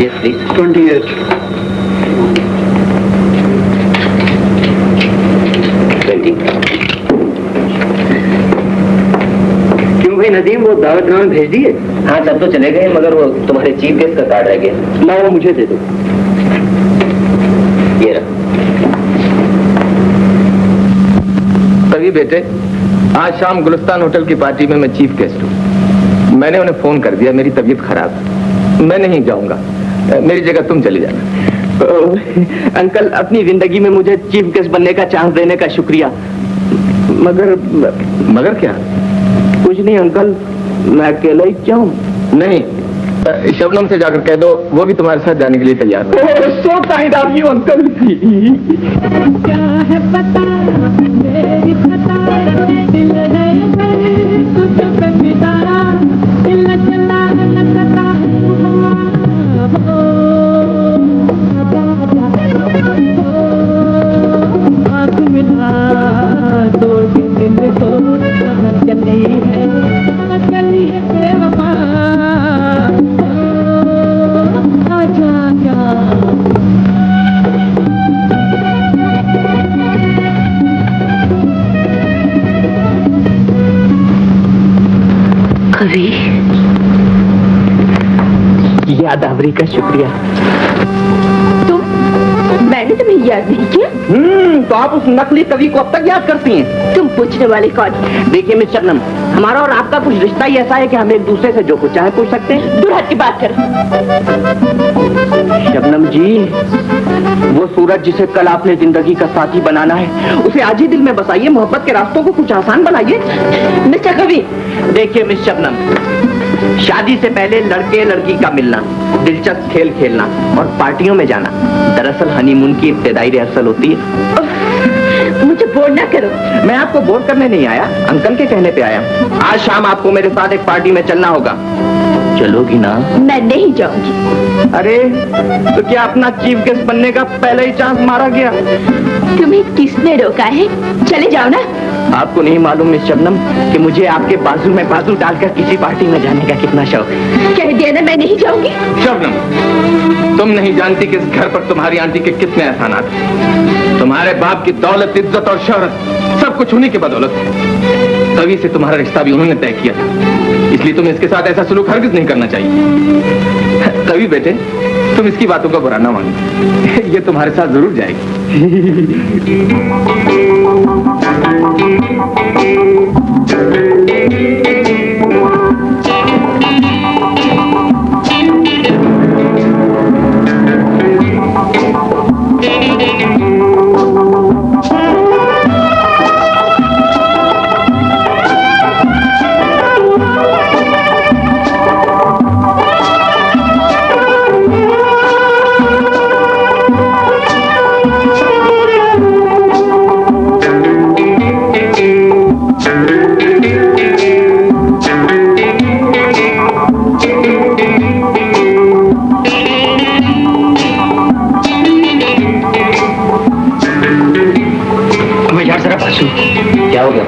Yes, please. 28. 20. क्यों भाई नदीम, वो दावतनामे भेज दिए? हाँ, सब तो चले गए, मगर वो तुम्हारे चीफ गेस्ट का कार्ड रह गया। लाओ, वो मुझे दे दो। ये रहा। तभी बेटे, आज शाम गुलिस्तान होटल की पार्टी में मैं चीफ गेस्ट हूँ। मैंने उन्हें फोन कर दिया, मेरी तबीयत खराब है, मैं नहीं जाऊंगा। मेरी जगह तुम चली जाना। अंकल, अपनी जिंदगी में मुझे चीफ गेस्ट बनने का चांस देने का शुक्रिया, मगर क्या? कुछ नहीं अंकल, मैं अकेला ही जाऊं? नहीं, शबनम से जाकर कह दो, वो भी तुम्हारे साथ जाने के लिए तैयार है। So kind of you uncle. क्या है पता मेरी खता, दिल है तुझ पे फिदा, दिल चला लगता आँख मिला दो दिल को, चली है बेवफा, आजा क्या कवि। यादावरी का शुक्रिया। मैंने तुम्हें याद नहीं किया? तो आप उस नकली कवि को अब तक याद करती हैं? तुम पूछने वाले कौन? देखिए मिस शबनम, हमारा और आपका कुछ रिश्ता ही ऐसा है कि हम एक दूसरे से जो कुछ चाहे पूछ सकते हैं। दूर हट की बात करो। शबनम जी, वो सूरज जिसे कल आपने जिंदगी का साथी बनाना है, उसे आज ही दिल में बसाइए। मोहब्बत के रास्तों को कुछ आसान बनाइए। मिस्टर कवि, देखिए मिस शबनम, शादी से पहले लड़के लड़की का मिलना, दिलचस्प खेल खेलना और पार्टियों में जाना दरअसल हनीमून की इब्तिदाई रिहर्सल होती है। मुझे बोर ना करो। मैं आपको बोर करने नहीं आया, अंकल के कहने पे आया। आज शाम आपको मेरे साथ एक पार्टी में चलना होगा। चलोगी ना? मैं नहीं जाऊंगी। अरे, तो क्या अपना चीफ गेस्ट बनने का पहला ही चांस मारा गया? तुम्हें किसने रोका है? चले जाओ ना। आपको नहीं मालूम मिस शबनम कि मुझे आपके बाजू में बाजू डालकर किसी पार्टी में जाने का कितना शौक है। कह दिया ना, मैं नहीं जाऊंगी। शबनम, तुम नहीं जानती कि इस घर पर तुम्हारी आंटी के कितने एहसानात हैं। तुम्हारे बाप की दौलत, इज्जत और शोहरत सब कुछ उन्हीं की बदौलत है। तभी से तुम्हारा रिश्ता भी उन्होंने तय किया था, इसलिए तुम्हें इसके साथ ऐसा सलूक हरगिज नहीं करना चाहिए। तभी बेटे, तुम इसकी बातों का बुरा ना मानो, ये तुम्हारे साथ जरूर जाएगी। क्या हो गया?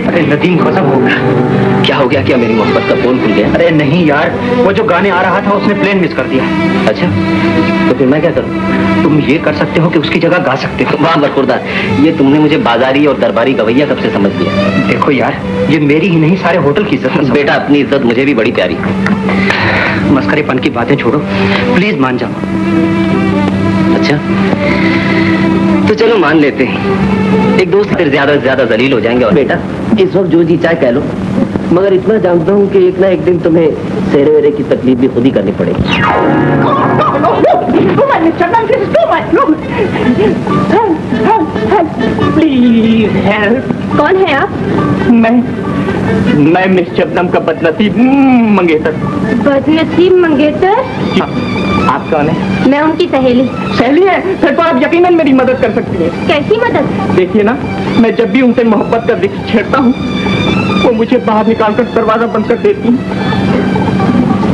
अरे नदीम खत्म हो गया। क्या हो गया? क्या मेरी मोहब्बत का फोन खुल गया? अरे नहीं यार, वो जो गाने आ रहा था उसने प्लेन मिस कर दिया। अच्छा, तो फिर मैं क्या करूं? तुम ये कर सकते हो कि उसकी जगह गा सकते हो। वाह बरखुरदार, ये तुमने मुझे बाजारी और दरबारी गवैया कब से समझ लिया? देखो यार, ये मेरी ही नहीं सारे होटल की इज्जत है। बेटा, अपनी इज्जत मुझे भी बड़ी प्यारी। मस्करेपन की बातें छोड़ो, प्लीज मान जाओ। अच्छा, तो चलो मान लेते हैं। एक दोस्त फिर ज्यादा से ज्यादा जलील हो जाएंगे। और बेटा, इस वक्त जो जी चाहे कह लो, मगर इतना जानता हूँ कि एक ना एक दिन तुम्हें सेरे वेरे की तकलीफ भी खुद ही करनी पड़ेगी। Please help. कौन है आप? मैं मिस शबनम का बदनसीब मंगेतर। बदनसीब मंगेतर? आप कौन है? मैं उनकी सहेली। सहेली है? फिर तो आप यकीनन मेरी मदद कर सकती हैं। कैसी मदद? देखिए ना, मैं जब भी उनसे मोहब्बत का जिक्र छेड़ता हूँ, वो मुझे बाहर निकालकर दरवाजा बंद कर देती है।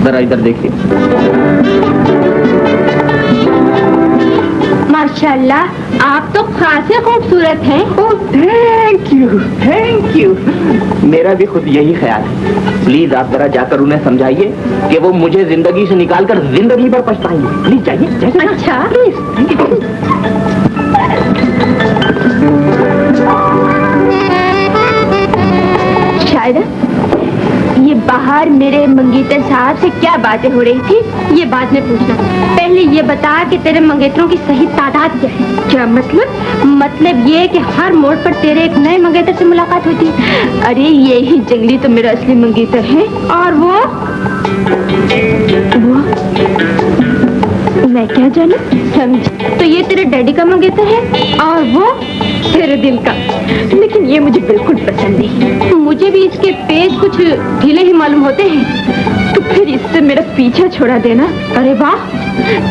जरा इधर देखिए। माशाल्लाह, आप तो खासे खूबसूरत हैं। Thank you. मेरा भी खुद यही ख्याल है। प्लीज आप जरा जाकर उन्हें समझाइए कि वो मुझे जिंदगी से निकालकर जिंदगी भर पछताएंगे। प्लीज जाइए। अच्छा, शायद ये बाहर मेरे मंगेतर साहब से क्या बातें हो रही थी, ये बाद में पूछना। पहले ये बता कि तेरे मंगेतरों की सही तादाद क्या है? क्या मतलब? मतलब ये कि हर मोड़ पर तेरे एक नए मंगेतर से मुलाकात होती है। अरे ये ही जंगली तो मेरा असली मंगेतर है। और वो मैं क्या जानू? समझ, तो ये तेरे डैडी का मंगेतर है और वो तेरे दिल का। लेकिन ये मुझे बिल्कुल पसंद नहीं। मुझे भी इसके पेज कुछ ढीले ही मालूम होते हैं, तो फिर इससे मेरा पीछा छोड़ा देना। अरे वाह,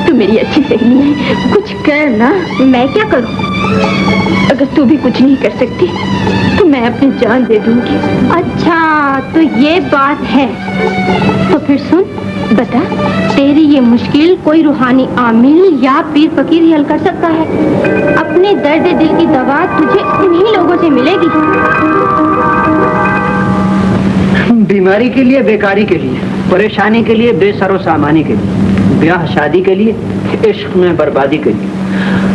तू मेरी अच्छी सहेली है, कुछ कर ना। मैं क्या करूं? अगर तू भी कुछ नहीं कर सकती तो मैं अपनी जान दे दूंगी। अच्छा, तो ये बात है। तो फिर सुन, बता, तेरी ये मुश्किल कोई रूहानी आमिल या पीर फकीर ही हल कर सकता है। अपने दर्द दिल की दवा तुझे इन्हीं लोगों से मिलेगी। बीमारी के लिए, बेकारी के लिए, परेशानी के लिए, बेसरो सामानी के लिए, ब्याह शादी के लिए, इश्क में बर्बादी के लिए,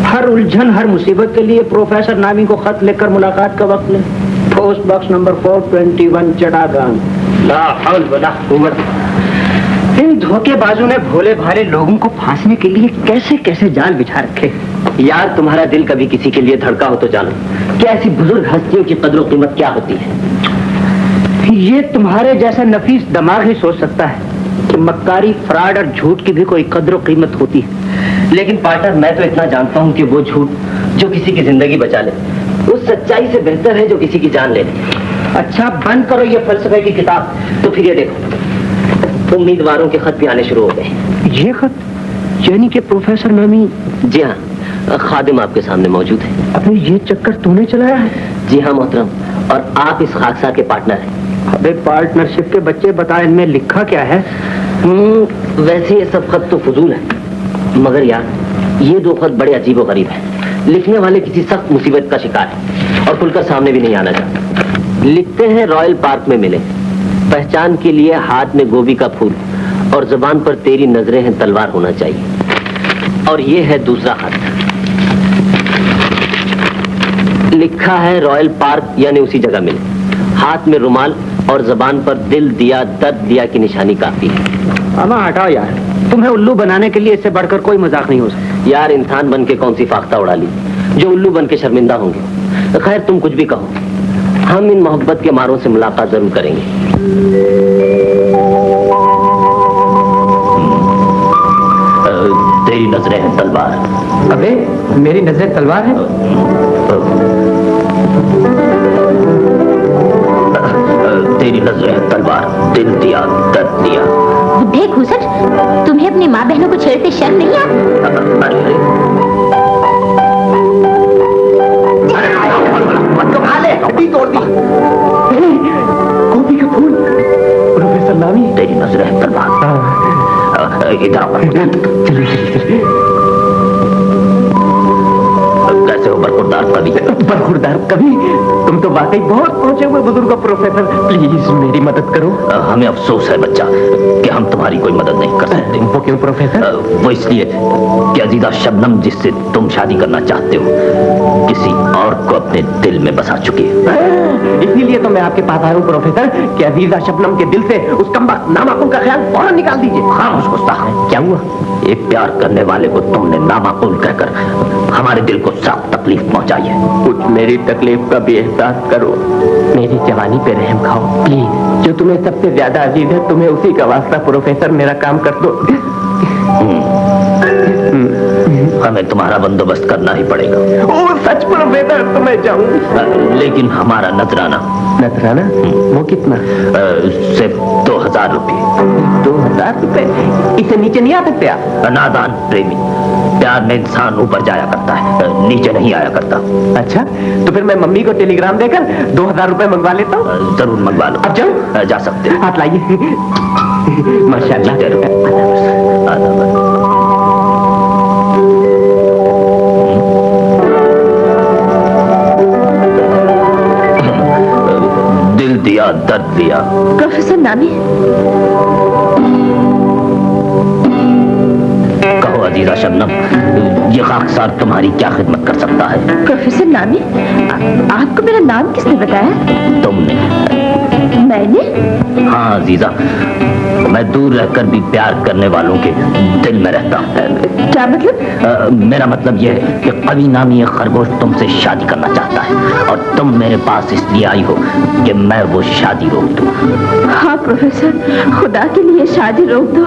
हर उलझन हर मुसीबत के लिए प्रोफेसर नामी को खत लिखकर मुलाकात का वक्त ले। Post box number 421 चटागांव। ला हौल वला कुव्वत। इन धोखेबाजों ने भोले भाले लोगों को फांसने के लिए कैसे कैसे जाल बिछा रखे। यार, तुम्हारा दिल कभी किसी के लिए धड़का हो तो जानो कि ऐसी बुजुर्ग हस्तियों की कद्र कीमत क्या होती है। ये तुम्हारे जैसा नफीस दिमाग ही सोच सकता है कि मक्कारी, फ्रॉड और झूठ की भी कोई कद्र कीमत होती है। लेकिन पार्टनर, मैं तो इतना जानता हूँ कि वो झूठ जो किसी की जिंदगी बचा ले, उस सच्चाई से बेहतर है जो किसी की जान ले ले। अच्छा, बंद करो ये फलसफे की किताब। तो फिर ये देखो, उम्मीदवारों के खत भी आने शुरू हो गए। ये खत? यानी कि प्रोफेसर नामी? जी हाँ, खादिम आपके सामने मौजूद है। अबे, ये चक्कर तूने चलाया है? जी हाँ मोहतरम, और आप इस खाकसा के पार्टनर हैं। अबे पार्टनरशिप के बच्चे, बता इनमें लिखा क्या है? वैसे ये सब खत तो फजूल है, मगर यार ये दो खत बड़े अजीब और गरीब हैं। लिखने वाले किसी सख्त मुसीबत का शिकार है और खुलकर सामने भी नहीं आना चाहता। लिखते हैं, रॉयल पार्क में मिले, पहचान के लिए हाथ में गोभी का फूल और जुबान पर तेरी नजरें हैं तलवार होना चाहिए। और ये है दूसरा खत, लिखा है रॉयल पार्क यानी उसी जगह मिले, हाथ में रुमाल और जुबान पर दिल दिया दर्द दिया की निशानी काफी है। अमा हटाओ यार, तुम्हें उल्लू बनाने के लिए इससे बढ़कर कोई मजाक नहीं हो सकता। यार, इंसान बन के कौन सी फाख्ता उड़ा ली जो उल्लू बन के शर्मिंदा होंगे। खैर, तुम कुछ भी कहो, हम इन मोहब्बत के मारों से मुलाकात जरूर करेंगे। तेरी नजरें हैं तलवार। अबे, मेरी नजर तलवार है? तेरी नजरें हैं तलवार, दिल दिया दर्द दिया। बुढ़े घूसट, तुम्हें अपनी माँ बहनों को छेड़ते शर्म नहीं आता? हड्डी तोड़ दी। गोभी का फूल। प्रोफेसर नामी? तेरी नजरें हैं तलवार। इधर आओ। कैसे हो बरखुरदार? बरखुरदार कवि। बरखुरदार कवि? तुम तो वाकई बहुत पहुंचे हुए बुजुर्ग हो प्रोफेसर, प्लीज मेरी मदद करो। हमें अफसोस है बच्चा कि हम तुम्हारी कोई मदद नहीं कर सकते। वो क्यों प्रोफेसर? वो इसलिए कि अजीजा शबनम जिससे तुम शादी करना चाहते हो किसी और को अपने दिल में बसा चुकी है। इसीलिए तो मैं आपके पास आया हूँ प्रोफेसर कि अजीजा शबनम के दिल से उस कमबख्त नामाकुल का ख्याल फौरन निकाल दीजिए। खामोश गुस्ताख, क्या हुआ? एक प्यार करने वाले को तुमने नामाकुल कहकर हमारे दिल को सख्त तकलीफ पहुंचाई है। कुछ मेरी तकलीफ का भी एहसास करो, मेरी जवानी पे रहम खाओ प्लीज। जो तुम्हें सबसे ज्यादा अजीज है, तुम्हें उसी का वास्ता प्रोफेसर मेरा काम कर दो। हमें तुम्हारा बंदोबस्त करना ही पड़ेगा। ओ सच प्रोफेसर, तो मैं जाऊं। लेकिन हमारा नजराना। नजराना? वो कितना? सिर्फ 2000 रुपये। 2000 रुपए? इससे नीचे नहीं आ सकते आप? नादान प्रेमी, प्यार में इंसान ऊपर जाया करता है, नीचे नहीं आया करता। अच्छा, तो फिर मैं मम्मी को टेलीग्राम देकर 2000 रुपए मंगवा लेता हूँ। जरूर मंगवा लो। अब जाओ? जा सकते हैं। हाथ लाइए। माशाल्लाह। दिल दिया दर्द दिया। प्रोफेसर नामी, कहो अजीजा शबनम, ये खाकसार तुम्हारी क्या खिदमत कर सकता है? प्रोफेसर नामी, आपको मेरा नाम किसने बताया? तुमने। मैंने? हाँ अजीजा, मैं दूर रहकर भी प्यार करने वालों के दिल में रहता हूँ। क्या मतलब? मेरा मतलब यह है कि कवि नामी एक खरगोश तुमसे शादी करना चाहता है और तुम मेरे पास इसलिए आई हो कि मैं वो शादी रोक दूं। हाँ प्रोफेसर, खुदा के लिए शादी रोक दो।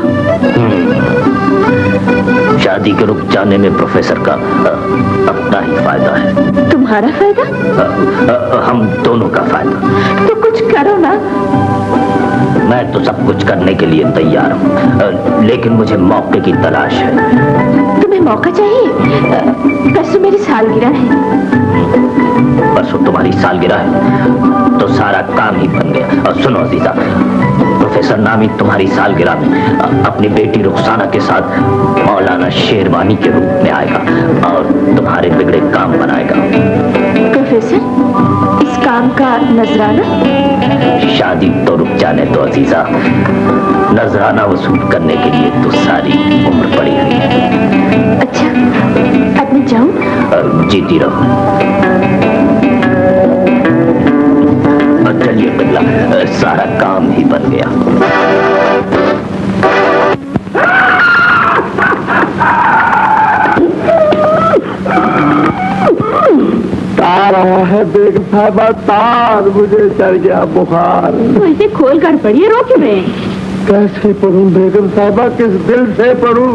शादी के रुक जाने में प्रोफेसर का अपना ही फायदा है। तुम्हारा फायदा? हम दोनों का फायदा। तो कुछ करो ना। मैं तो सब कुछ करने के लिए तैयार हूँ, लेकिन मुझे मौके की तलाश है। तुम्हें मौका चाहिए? परसों मेरी सालगिरह है। परसों तुम्हारी सालगिरह है तो सारा काम ही बन गया। और सुनो अजीजा, प्रोफेसर नामी तुम्हारी सालगिरह में अपनी बेटी रुखसाना के साथ मौलाना शेरवानी के रूप में आएगा और तुम्हारे बिगड़े काम बनाएगा। प्रोफेसर, इस काम का नजराना? शादी तो रुक जाने दो अजीजा, नजराना वसूल करने के लिए तो सारी उम्र पड़ी हुई है। अच्छा, अब मैं जाऊं? जीती रहो। चलिए बिल्ला, सारा काम ही बन गया। तार रहा है बेगम साहबा, तार, मुझे चढ़ गया बुखार। तो इसे खोल कर पढ़िए, रो क्यों रहे? कैसे पढ़ूं बेगम साहबा, किस दिल से पढ़ूं?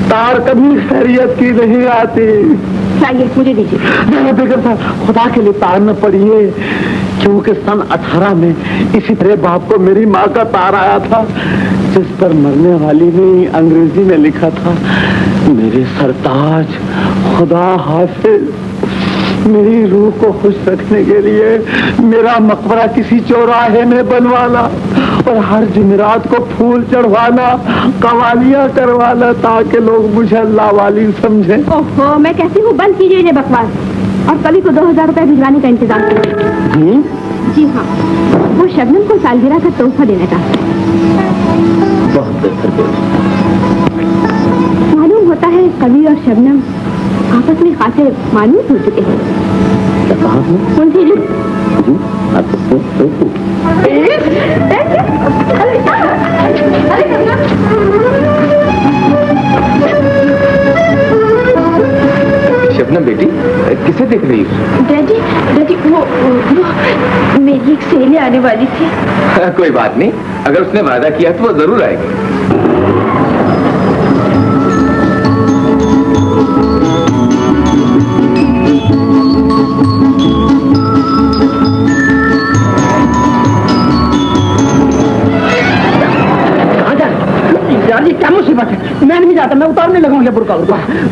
तार कभी खैरियत की नहीं आती। लाइए, मुझे दीजिए। नहीं बेगम साहब, खुदा के लिए तार न पढ़िए, क्योंकि सन 18 में इसी तरह बाप को मेरी माँ का तार आया था, जिस पर मरने वाली ने अंग्रेजी में लिखा था, मेरे सरताज खुदा हाफिज, मेरी रूह को खुश रखने के लिए मेरा मकबरा किसी चौराहे में बनवाना और हर जुमेरात को फूल चढ़वाना, कवालियां करवाना, ताकि लोग मुझे अल्लाह वाली समझे। ओहो, मैं कहती हूँ बंद कीजिए ये बकवास और कवि को 2000 रुपए भिजवाने का इंतजाम कीजिए। जी हाँ, वो शबनम को सालगिरह का तोहफा देना चाहता है। बहुत बेहतर। मालूम होता है कवि और शबनम आपस में खासे मालूम हो चुके हैं। उनकी शबनम बेटी, किसे देख रही हो? डैडी, डैडी वो मेरी एक सहेली आने वाली थी। कोई बात नहीं, अगर उसने वादा किया तो वो जरूर आएगी। क्या मुसीबत है? मैं नहीं जाता, मैं उतारने लगा हूँ बुर्का।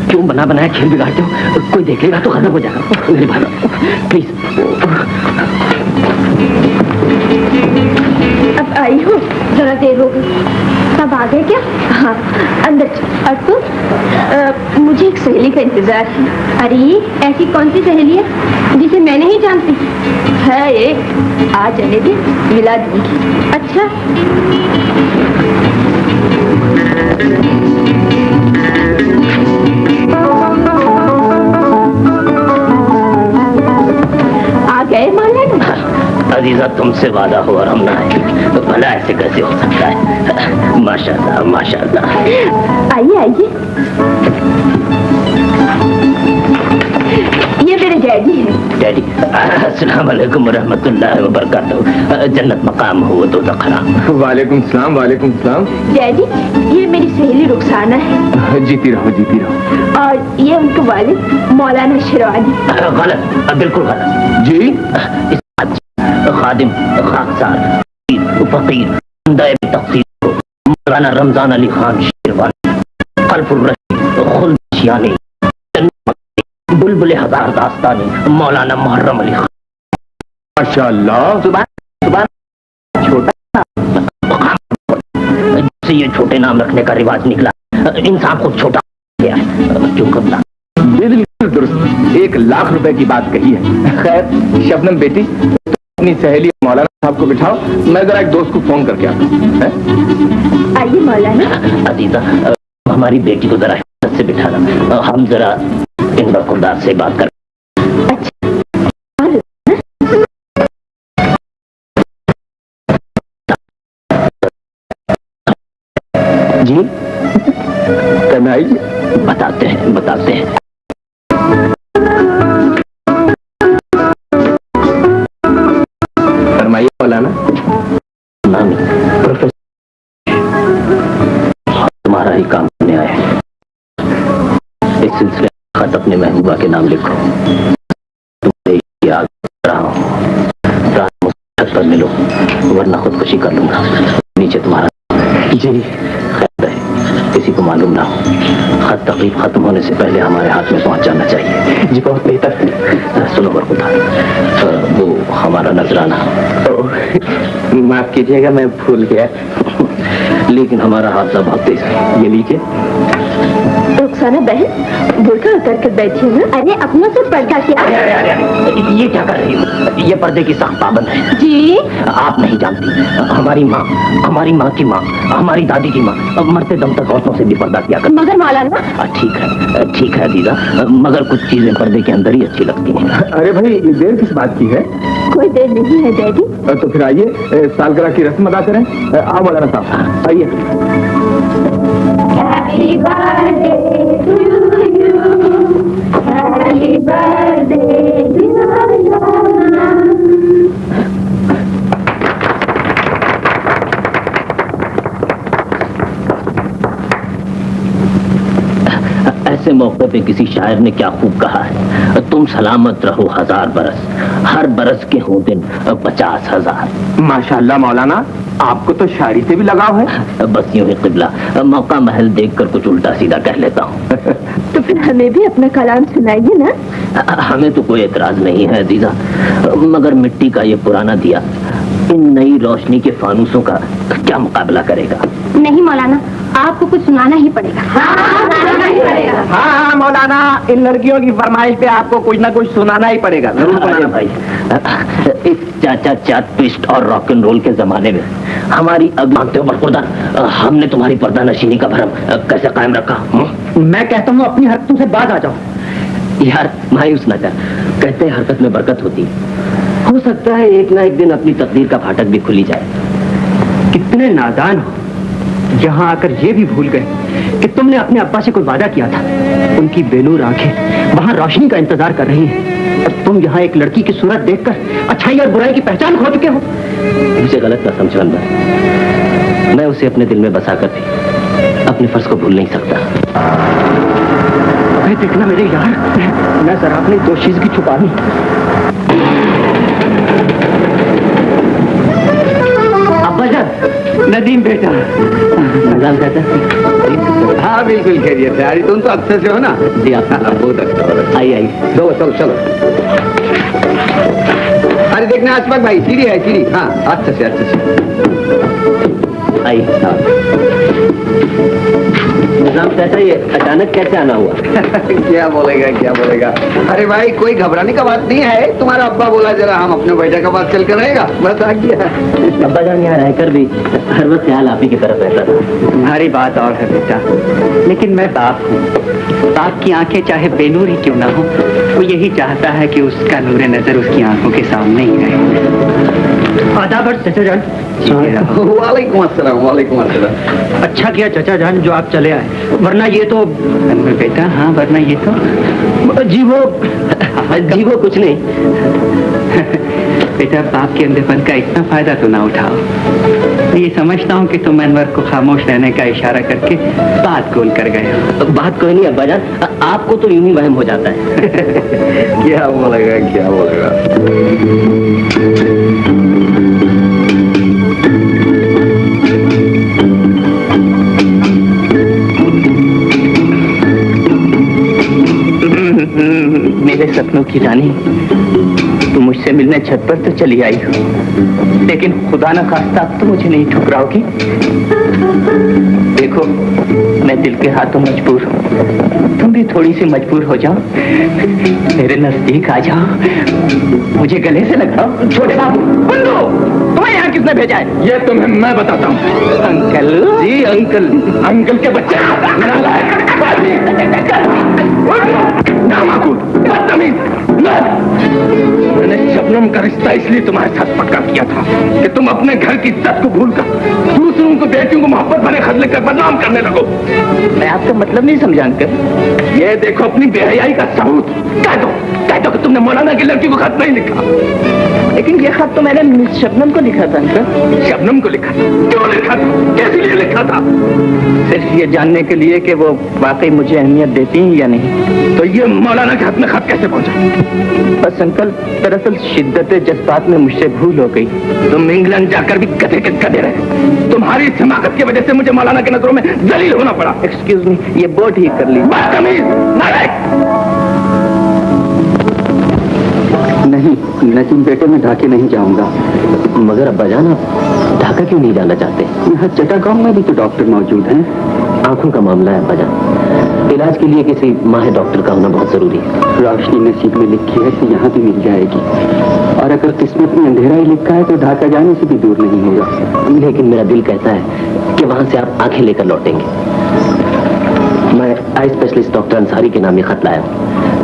क्यों बना बनाया खेल बिगाड़ते हो? कोई देखेगा तो खत्म हो जाएगा। मेरे भाई प्लीज। अब आई हो, जरा देर हो गई, तब आ आ गए क्या? हाँ, अंदर चल। और तुम? मुझे एक सहेली का इंतजार है। अरे ऐसी कौन सी सहेली है जिसे मैं नहीं जानती? है एक, आ चले दे, मिला दूंगी। अच्छा, आ गए मौलाना? अजीजा, तुमसे वादा हो और हम ना आए तो भला ऐसे कैसे हो सकता है? माशाल्लाह माशाल्लाह। आइए आइए, ये मेरे डैडी हैं। डैडी, अस्सलाम वालेकुम रहमतुल्लाहि व बरकातहू। जन्नत मकाम हो तो हराम। वालेकुम सलाम, वालेकुम सलाम। डैडी, ये मेरी सहेली रुखसाना है। जीती रहो, जीती रहो। और ये उनके वालिद मौलाना शेरवानी। गलत, बिल्कुल गलत जी। खादिम, खाकसार, फकीर, बंदा तकसीर को मौलाना रमजान अली खान शेरवानी, कल्पुर रशीद, खुल्द शियानी, बुलबुल हजार दास्तानी, मौलाना मुहर्रम अली खान। माशाल्लाह। सुबह छोटा से ये छोटे नाम रखने का रिवाज निकला, इंसान खुद छोटा गया है। क्यों करना? बिल्कुल दुरुस्त, 1 लाख रुपए की बात कही है। खैर शबनम बेटी, अपनी सहेली मौलाना साहब को बिठाओ, मैं जरा एक दोस्त को फोन करके आता हूँ। आइए मौलाना। अजीजा, हमारी बेटी को जरा हिम्मत से बिठाना, हम जरा इन बरखुरदार से बात कर। जी करना आइए, बताते हैं बताते हैं। फरमाइए मौलाना। नामी प्रोफेसर, तुम्हारा ही काम करने आए हैं। इस सिलसिले खत अपने महबूबा के नाम लिखो। तुम्हें याद रहा हूँ, रात मुझे पर मिलो वरना खुदकुशी कर लूंगा। नीचे तुम्हारा। जी खैर है, किसी को मालूम ना हो। खत तकलीफ खत्म होने से पहले हमारे हाथ में पहुंच जाना चाहिए। जी बहुत बेहतर। सुनो बरखुदा, वो हमारा नजराना। माफ कीजिएगा, मैं भूल गया। लेकिन हमारा हादसा बहुत तेज है। ये लीजिए। रुखसाना बहन, बुर्का उतर कर बैठी है ना? अरे अपनों से पर्दा क्या? ये क्या कर रही हो? ये पर्दे की सख्त पाबंद है। जी आप नहीं जानती, हमारी माँ की माँ, हमारी दादी की माँ मरते दम तक औरतों से भी पर्दा किया करती। मगर मौलाना। ठीक है अजीजा, मगर कुछ चीजें पर्दे के अंदर ही अच्छी लगती हैं। अरे भाई, ये देर किस बात की है? कोई देर नहीं है डैडी। तो फिर आइए सालगिरह की रस्म अदा करें। आओ मौलाना साहब, आइए। Happy birthday to you. Happy birthday to you. ऐसे मौके पे किसी शायर ने क्या खूब कहा है, तुम सलामत रहो 1000 बरस, हर बरस के हों दिन 50,000। माशाल्लाह मौलाना, आपको तो शायरी से भी लगाव है। बस यूं ही किबला, मौका महल देखकर कुछ उल्टा सीधा कह लेता हूँ। तो फिर हमें भी अपना कलाम सुनाइए ना। हमें तो कोई एतराज नहीं है अजीजा, मगर मिट्टी का ये पुराना दिया इन नई रोशनी के फानूसों का क्या मुकाबला करेगा? नहीं मौलाना, आपको कुछ सुनाना ही पड़ेगा। हाँ मौलाना, इन लड़कियों की फरमाइश पे आपको कुछ ना कुछ सुनाना ही पड़ेगा। अरे भाई, इस चाचा चाट ट्विस्ट और रॉक एंड रोल के जमाने में हमारी अब मानते हो बरखुदा, हमने तुम्हारी पर्दा नशीनी का भरम कैसे कायम रखा? मैं कहता हूँ अपनी हरकतों से बाज आ जाओ। यार मायूस न कर, कहते हैं हरकत में बरकत होती है। हो सकता है एक ना एक दिन अपनी तकदीर का फाटक भी खुली जाए। कितने नादान हो, यहाँ आकर ये भी भूल गए कि तुमने अपने अब्बा से कोई वादा किया था। उनकी बेनूर आंखें वहाँ रोशनी का इंतजार कर रही हैं और तुम यहाँ एक लड़की की सूरत देखकर अच्छाई और बुराई की पहचान खो चुके हो। मुझे गलत न समझ बंदा, मैं उसे अपने दिल में बसा कर भी अपने फर्ज को भूल नहीं सकता। अरे देखना मेरे यार, मैं जरा अपनी दोशीज़गी छुपा ली। अब्बा जान, नदीम बेटा, सलाम कहता। हाँ बिल्कुल खैरियत है। तुम तो अच्छे से हो ना? जी आप बहुत अच्छा। आइए आइए। चलो चलो चलो। अरे देखना अशफाक भाई, सीढ़ी है सीढ़ी। हाँ अच्छे से आइए। निजाम चाचा, ये अचानक कैसे आना हुआ? क्या बोलेगा। अरे भाई, कोई घबराने का बात नहीं है। तुम्हारा अब्बा बोला जरा हम अपने बेटे के पास चल कर रहेगा, बस आ गया। अब्बा जान यहाँ रहकर भी हर वक्त ख्याल आप ही की तरफ रहता था। तुम्हारी बात और है बेटा, लेकिन मैं बाप हूँ। बाप की आंखें चाहे बेनूर ही क्यों ना हो, वो यही चाहता है कि उसका नूरे नजर उसकी आंखों के सामने ही रहे। आदाब चाचा जान। वालेकुम अस्सलाम। अच्छा किया चाचा जान जो आप चले आए, वरना ये तो बेटा, हाँ वरना ये तो जी वो कुछ नहीं। बेटा, बाप के अंधेपन का इतना फायदा तो ना उठाओ। मैं ये समझता हूँ कि तुम अनवर को खामोश रहने का इशारा करके बात गोल कर गए हो। बात कोई नहीं अब्बा जान, आपको तो यूं ही वहम हो जाता है। क्या बोलेगा। मेरे सपनों की रानी, तुम मुझसे मिलने छत पर तो चली आई हो, लेकिन खुदा न खास्ता अब तो मुझे नहीं ठुकराओगी। देखो, मैं दिल के हाथों मजबूर हूँ, तुम भी थोड़ी सी मजबूर हो जाओ, मेरे नजदीक आ जाओ, मुझे गले से लगाओ। छोटे बाबू, बंदो, तुम्हें यहाँ किसने भेजा है? ये तुम्हें मैं बताता हूँ। अंकल जी अंकल के बच्चे मैंने शबनम का रिश्ता इसलिए तुम्हारे साथ पक्का किया था कि तुम अपने घर की इज्जत को भूलकर दूसरों को, बेटियों को मोहब्बत भरे खत लिखकर बदनाम करने लगो। मैं आपका मतलब नहीं समझा अंकल। ये देखो अपनी बेहयाई का सबूत। कह दो कि तुमने मौलाना की लड़की को खत नहीं लिखा। लेकिन ये खत तो मैंने मिस शबनम को लिखा था अंकल। शबनम को लिखा? क्यों लिखा था? कैसे लिए लिखा था? सिर्फ ये जानने के लिए कि वो वाकई मुझे अहमियत देती हैं या नहीं। तो ये मौलाना के हाथ में खत कैसे पहुंचा? बस अंकल, दरअसल शिद्दत जज्बात में मुझसे भूल हो गई। तुम इंग्लैंड जाकर भी गधे के गधे रहे। तुम्हारी हिमाकत की वजह से मुझे मौलाना की नजरों में जलील होना पड़ा। एक्सक्यूज मी, ये बोर्ड ठीक कर ली। बदतमीज, नालायक। नहीं, नजीम बेटे, मैं ढाके नहीं जाऊंगा। मगर अब्बा जान, आप ढाका क्यों नहीं जाना चाहते? यहाँ चटागांव में भी तो डॉक्टर मौजूद हैं। आंखों का मामला है अब्बा जान, इलाज के लिए किसी माहिर डॉक्टर का होना बहुत जरूरी है। रोशनी नसीब में लिखी है तो यहाँ भी मिल जाएगी, और अगर किस्मत में अंधेरा ही लिखा है तो ढाका जाने से भी दूर नहीं होगा। लेकिन मेरा दिल कहता है कि वहां से आप आंखें लेकर लौटेंगे। मैं आई स्पेशलिस्ट डॉक्टर अंसारी के नाम ये खत लाया हूँ,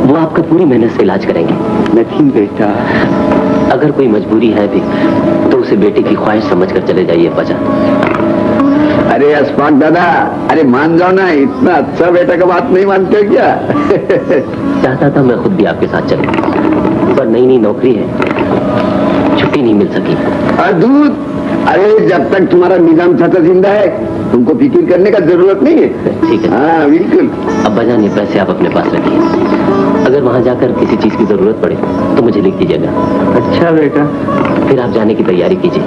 वो आपका पूरी मेहनत से इलाज करेंगे। नसीम बेटा, अगर कोई मजबूरी है भी तो उसे बेटे की ख्वाहिश समझकर चले जाइए अब्बा जान। अरे अशफाक दादा, अरे मान जाओ ना, इतना अच्छा बेटा का बात नहीं मानते हो क्या? चाहता था मैं खुद भी आपके साथ चलूं, पर नई नौकरी है, छुट्टी नहीं मिल सकी। दूध, अरे जब तक तुम्हारा निजाम चाचा जिंदा है तुमको फिक्र करने का जरूरत नहीं है। ठीक है। हाँ बिल्कुल। अब्बा जान, ये पैसे आप अपने पास रखिए, अगर वहां जाकर किसी चीज की जरूरत पड़े तो मुझे लिख दीजिएगा। अच्छा बेटा। फिर आप जाने की तैयारी कीजिए,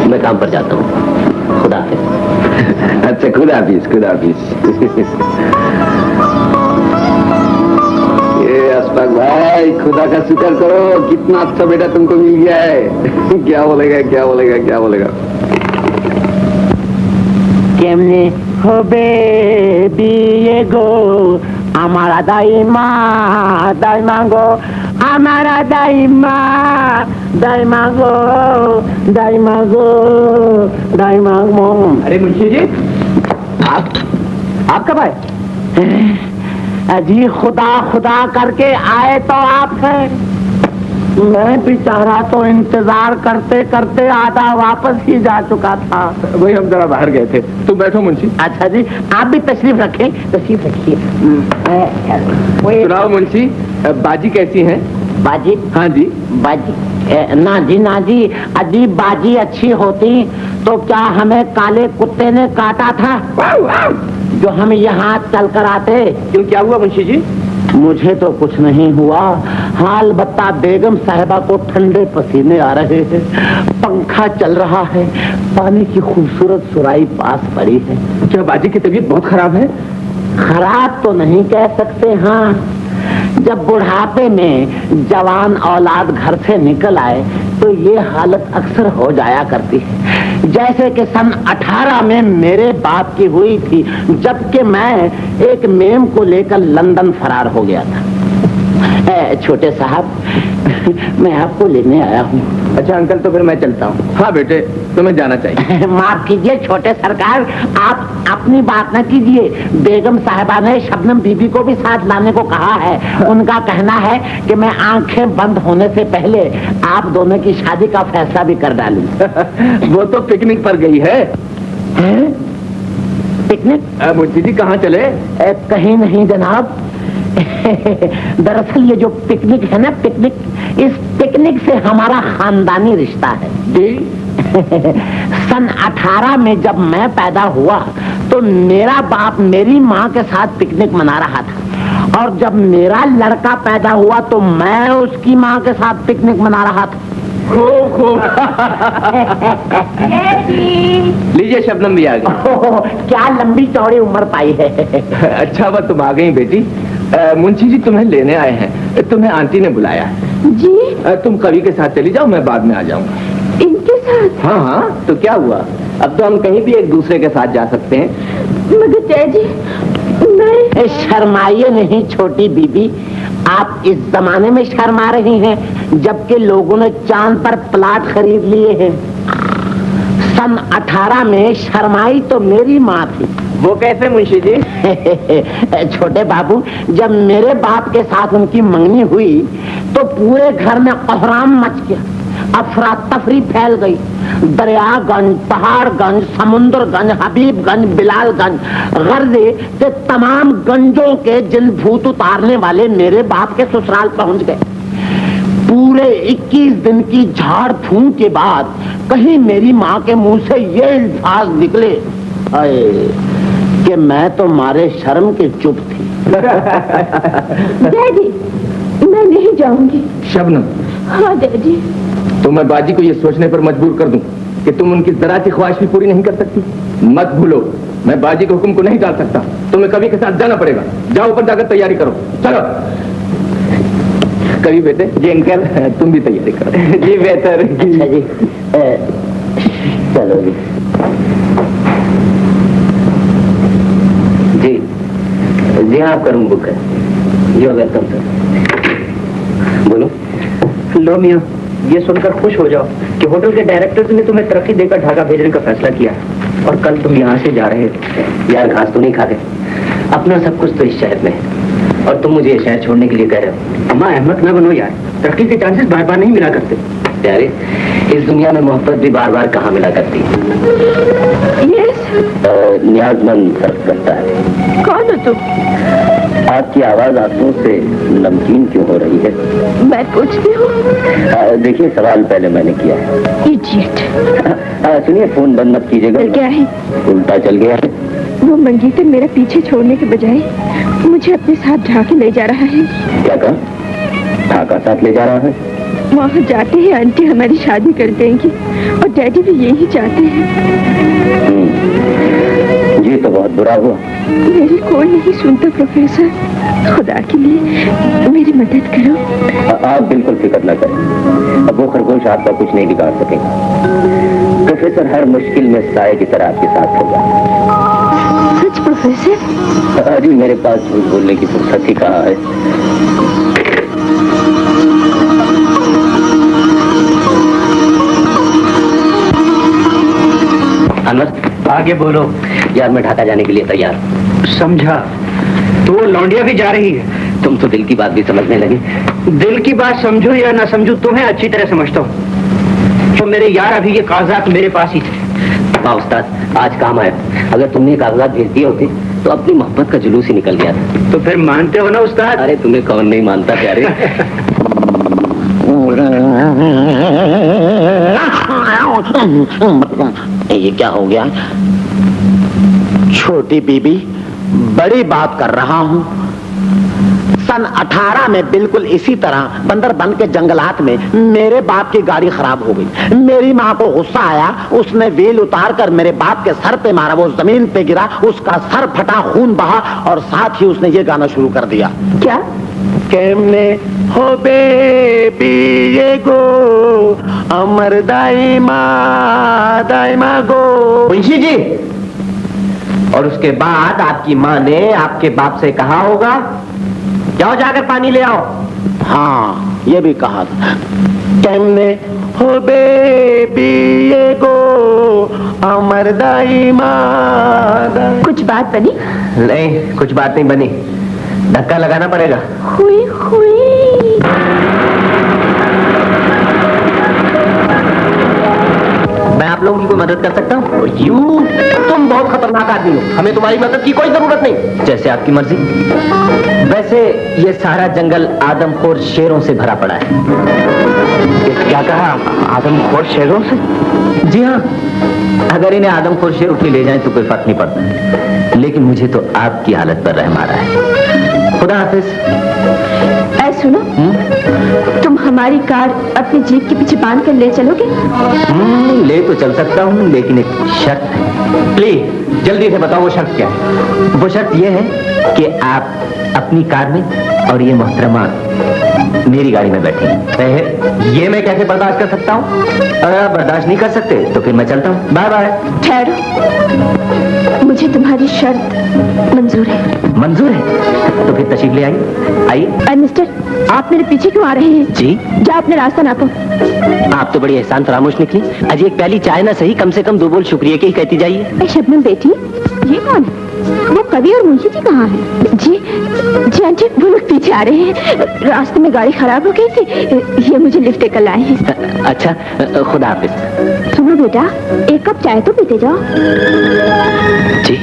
मैं काम पर जाता हूँ। खुदा हाफिज। अच्छा, खुदा हाफिज। ये अशफाक भाई, खुदा का शुक्र करो, कितना अच्छा बेटा तुमको मिल गया है। क्या बोलेगा। কেমনে হবে বিয়ে গো আমার দাইমা গো, আমার দাইমা গো, দাইমা গো। अरे मुंशी जी, आप कब आए? जी खुदा करके आए तो आप हैं। मैं बेचारा तो इंतजार करते करते आधा वापस ही जा चुका था। वही हम जरा बाहर गए थे। तुम बैठो मुंशी। अच्छा जी, आप भी तशरीफ रखिए। सुनाओ मुंशी, बाजी कैसी हैं? बाजी? हाँ जी। बाजी ना जी, अजीब बाजी अच्छी होती तो क्या हमें काले कुत्ते ने काटा था जो हम यहाँ चल कर आते? क्यों, क्या हुआ मुंशी जी? मुझे तो कुछ नहीं हुआ, हाल बत्ता बेगम साहिबा को ठंडे पसीने आ रहे हैं, पंखा चल रहा है, पानी की खूबसूरत सुराई पास पड़ी है। क्या बाजी की तबीयत बहुत खराब है? खराब तो नहीं कह सकते। हाँ, जब बुढ़ापे में जवान औलाद घर से निकल आए तो ये हालत अक्सर हो जाया करती है, जैसे कि सन 18 में मेरे बाप की हुई थी, जबकि मैं एक मेम को लेकर लंदन फरार हो गया था। छोटे साहब, मैं आपको लेने आया हूँ। अच्छा अंकल, तो फिर मैं चलता हूँ। हाँ बेटे, तुम्हें जाना चाहिए। माफ कीजिए छोटे सरकार, आप अपनी बात न कीजिए। बेगम साहिबा ने शबनम बीबी को भी साथ लाने को कहा है। उनका कहना है कि मैं आंखें बंद होने से पहले आप दोनों की शादी का फैसला भी कर डालूं। वो तो पिकनिक पर गई है। पिकनिक? मुंशी जी कहाँ चले? कहीं नहीं जनाब। दरअसल ये जो पिकनिक है ना, पिकनिक, इस पिकनिक से हमारा खानदानी रिश्ता है। सन 18 में जब मैं पैदा हुआ तो मेरा बाप मेरी माँ के साथ पिकनिक मना रहा था, और जब मेरा लड़का पैदा हुआ तो मैं उसकी माँ के साथ पिकनिक मना रहा था। खूब खूब। लीजिए, शबनम भी आ गई। क्या लंबी चौड़ी उम्र पाई है। अच्छा हुआ तुम आ गई बेटी। मुंशी जी तुम्हें लेने आए हैं, तुम्हें आंटी ने बुलाया है। जी? तुम कवि के साथ चली जाओ, मैं बाद में आ जाऊंगा। इनके साथ? हाँ हाँ, तो क्या हुआ, अब तो हम कहीं भी एक दूसरे के साथ जा सकते हैं। मगर डैडी, मैं... शर्माइए नहीं छोटी बीबी, आप इस जमाने में शर्मा रही हैं जबकि लोगों ने चांद पर प्लाट खरीद लिए हैं। सन 18 में शर्माई तो मेरी माँ थी। वो कैसे मुंशी जी? छोटे बाबू, जब मेरे बाप के साथ उनकी मंगनी हुई तो पूरे घर में कोहराम मच गया, अफरा तफरी फैल गई। दरियागंज, पहाड़गंज, समुद्रगंज, हबीबगंज, बिलालगंज, गर्जे के तमाम गंजों के जिन भूत उतारने वाले मेरे बाप के ससुराल पहुंच गए। पूरे 21 दिन की झाड़ फूंक के बाद कहीं मेरी माँ के मुंह से ये अल्फाज निकले, कि मैं तो मारे शर्म के चुप थी। डैडी, मैं नहीं जाऊंगी। शबनम। हाँ डैडी। तो मैं बाजी को ये सोचने पर मजबूर कर दूं कि तुम उनकी जरा सी ख्वाहिश भी पूरी नहीं कर सकती। मत भूलो, मैं बाजी के हुक्म को नहीं डाल सकता, तुम्हें कवि के साथ जाना पड़ेगा। जाओ ऊपर जाकर तैयारी करो, चलो। कवि बेटे। जी अंकल, तुम भी तैयारी करो। जी बेहतर। अच्छा जी, चलो जी। जी जी हाँ, आपका रूम बुक है। You are welcome sir. बोलो। लो मियां, ये सुनकर खुश हो जाओ कि होटल के डायरेक्टर्स ने तुम्हें तरक्की देकर ढाका भेजने का फैसला किया है, और कल तुम यहाँ से जा रहे थे। यार घास तो नहीं खाते, अपना सब कुछ तो इस शहर में है, और तुम मुझे ये शहर छोड़ने के लिए कह रहे हो। अम्मा, अहमद न बनो यार, तरक्की के चांसेस बार बार नहीं मिला करते। प्यारे, इस दुनिया में मोहब्बत भी बार बार कहाँ मिला करती है। न्याजमंद फर्क करता है। कौन हो तुम? आपकी आवाज आंसुओं से नमकीन क्यों हो रही है? मैं पूछती हूँ। देखिए, सवाल पहले मैंने किया है। इडियट। सुनिए, फोन बंद मत कीजिएगा। क्या है? उल्टा चल गया है। वो मंगीतर मेरा पीछे छोड़ने के बजाय मुझे अपने साथ ढाके ले जा रहा है। क्या कहा? ढाका साथ ले जा रहा है? वहाँ जाते ही आंटी हमारी शादी कर देंगी, और डैडी भी यही चाहते हैं। ये तो बहुत बुरा हुआ। मेरी कोई नहीं सुनता प्रोफेसर, खुदा के लिए मेरी मदद करो। आप बिल्कुल फिक्र न करें, अब वो खरगोश आपका कुछ नहीं बिगाड़ सकेंगे। प्रोफेसर हर मुश्किल में साए की तरह आपके साथ होगा। सच प्रोफेसर? अरे मेरे पास झूठ बोलने की फुर्सत ही कहाँ है। अनवर, आगे बोलो। यार मैं ढाका जाने के लिए तैयार। समझा? तो वो लौंडिया भी जा रही है। तुम तो दिल की बात भी समझने लगे। दिल की बात समझू या ना समझू, तुम्हें अच्छी तरह समझता हूँ। तो मेरे यार, अभी ये कागजात मेरे पास ही थे। हाँ उस्ताद, आज काम आया। अगर तुमने कागजात भेज दिए होते तो अपनी मोहब्बत का जुलूस ही निकल गया था। तो फिर मानते हो ना उस्ताद? अरे तुम्हें कौन नहीं मानता प्यारे। ये क्या हो गया? छोटी बीबी, बड़ी बात कर रहा हूँ। सन 18 में बिल्कुल इसी तरह बंदर बन के जंगलात में मेरे बाप की गाड़ी खराब हो गई। मेरी माँ को गुस्सा आया, उसने व्हील उतार कर मेरे बाप के सर पे मारा। वो जमीन पे गिरा, उसका सर फटा, खून बहा, और साथ ही उसने ये गाना शुरू कर दिया। क्या? केमने हो बेबी ये गो अमर दाइमा दाइमा गो। मुंशी जी, और उसके बाद आपकी माँ ने आपके बाप से कहा होगा जाओ जाकर पानी ले आओ। हाँ, ये भी कहा था। केमने हो बेबी ये गो अमर दाइमा। कुछ बात बनी? नहीं, कुछ बात नहीं बनी, धक्का लगाना पड़ेगा। हुई हुई। मैं आप लोगों की कोई मदद कर सकता हूँ? यू, तुम बहुत खतरनाक आदमी हो, हमें तुम्हारी मदद की कोई जरूरत नहीं। जैसे आपकी मर्जी। वैसे ये सारा जंगल आदमखोर शेरों से भरा पड़ा है। क्या कहा? आदमखोर शेरों से? जी हाँ, अगर इन्हें आदमखोर शेर उठे ले जाएं तो कोई फर्क नहीं पड़ता, लेकिन मुझे तो आपकी हालत पर रहम आ रहा है। खुदा हाफिज। सुनो, तुम हमारी कार अपनी जीप के पीछे बांध कर ले चलोगे? ले तो चल सकता हूँ, लेकिन एक शर्त है। प्लीज जल्दी से बताओ वो शर्त क्या है? वो शर्त ये है कि आप अपनी कार में और ये मोहतरमा मेरी गाड़ी में बैठे। ये मैं कैसे बर्दाश्त कर सकता हूँ? अगर आप बर्दाश्त नहीं कर सकते तो फिर मैं चलता हूँ। Bye bye. ठहरो, मुझे तुम्हारी शर्त मंजूर है। मंजूर है तो फिर तशरीफ ले आइए। मिस्टर, आप मेरे पीछे क्यों आ रहे हैं? जी, जा अपने रास्ता नापो। आप तो बड़ी एहसान फरामोश निकली। अजी एक प्याली चाय ना सही, कम से कम 2 बोल शुक्रिया के ही कहती जाइए। शबनम बेटी, ये कौन है? वो कवि और मुंशी जी कहाँ हैं? जी जी आंटी, वो लोग पीछे आ रहे हैं। रास्ते में गाड़ी खराब हो गई थी, ये मुझे लिफ्ट कर लाए हैं। अच्छा, खुदा हाफिज। सुनो बेटा, एक कप चाय तो पीते जाओ। जी,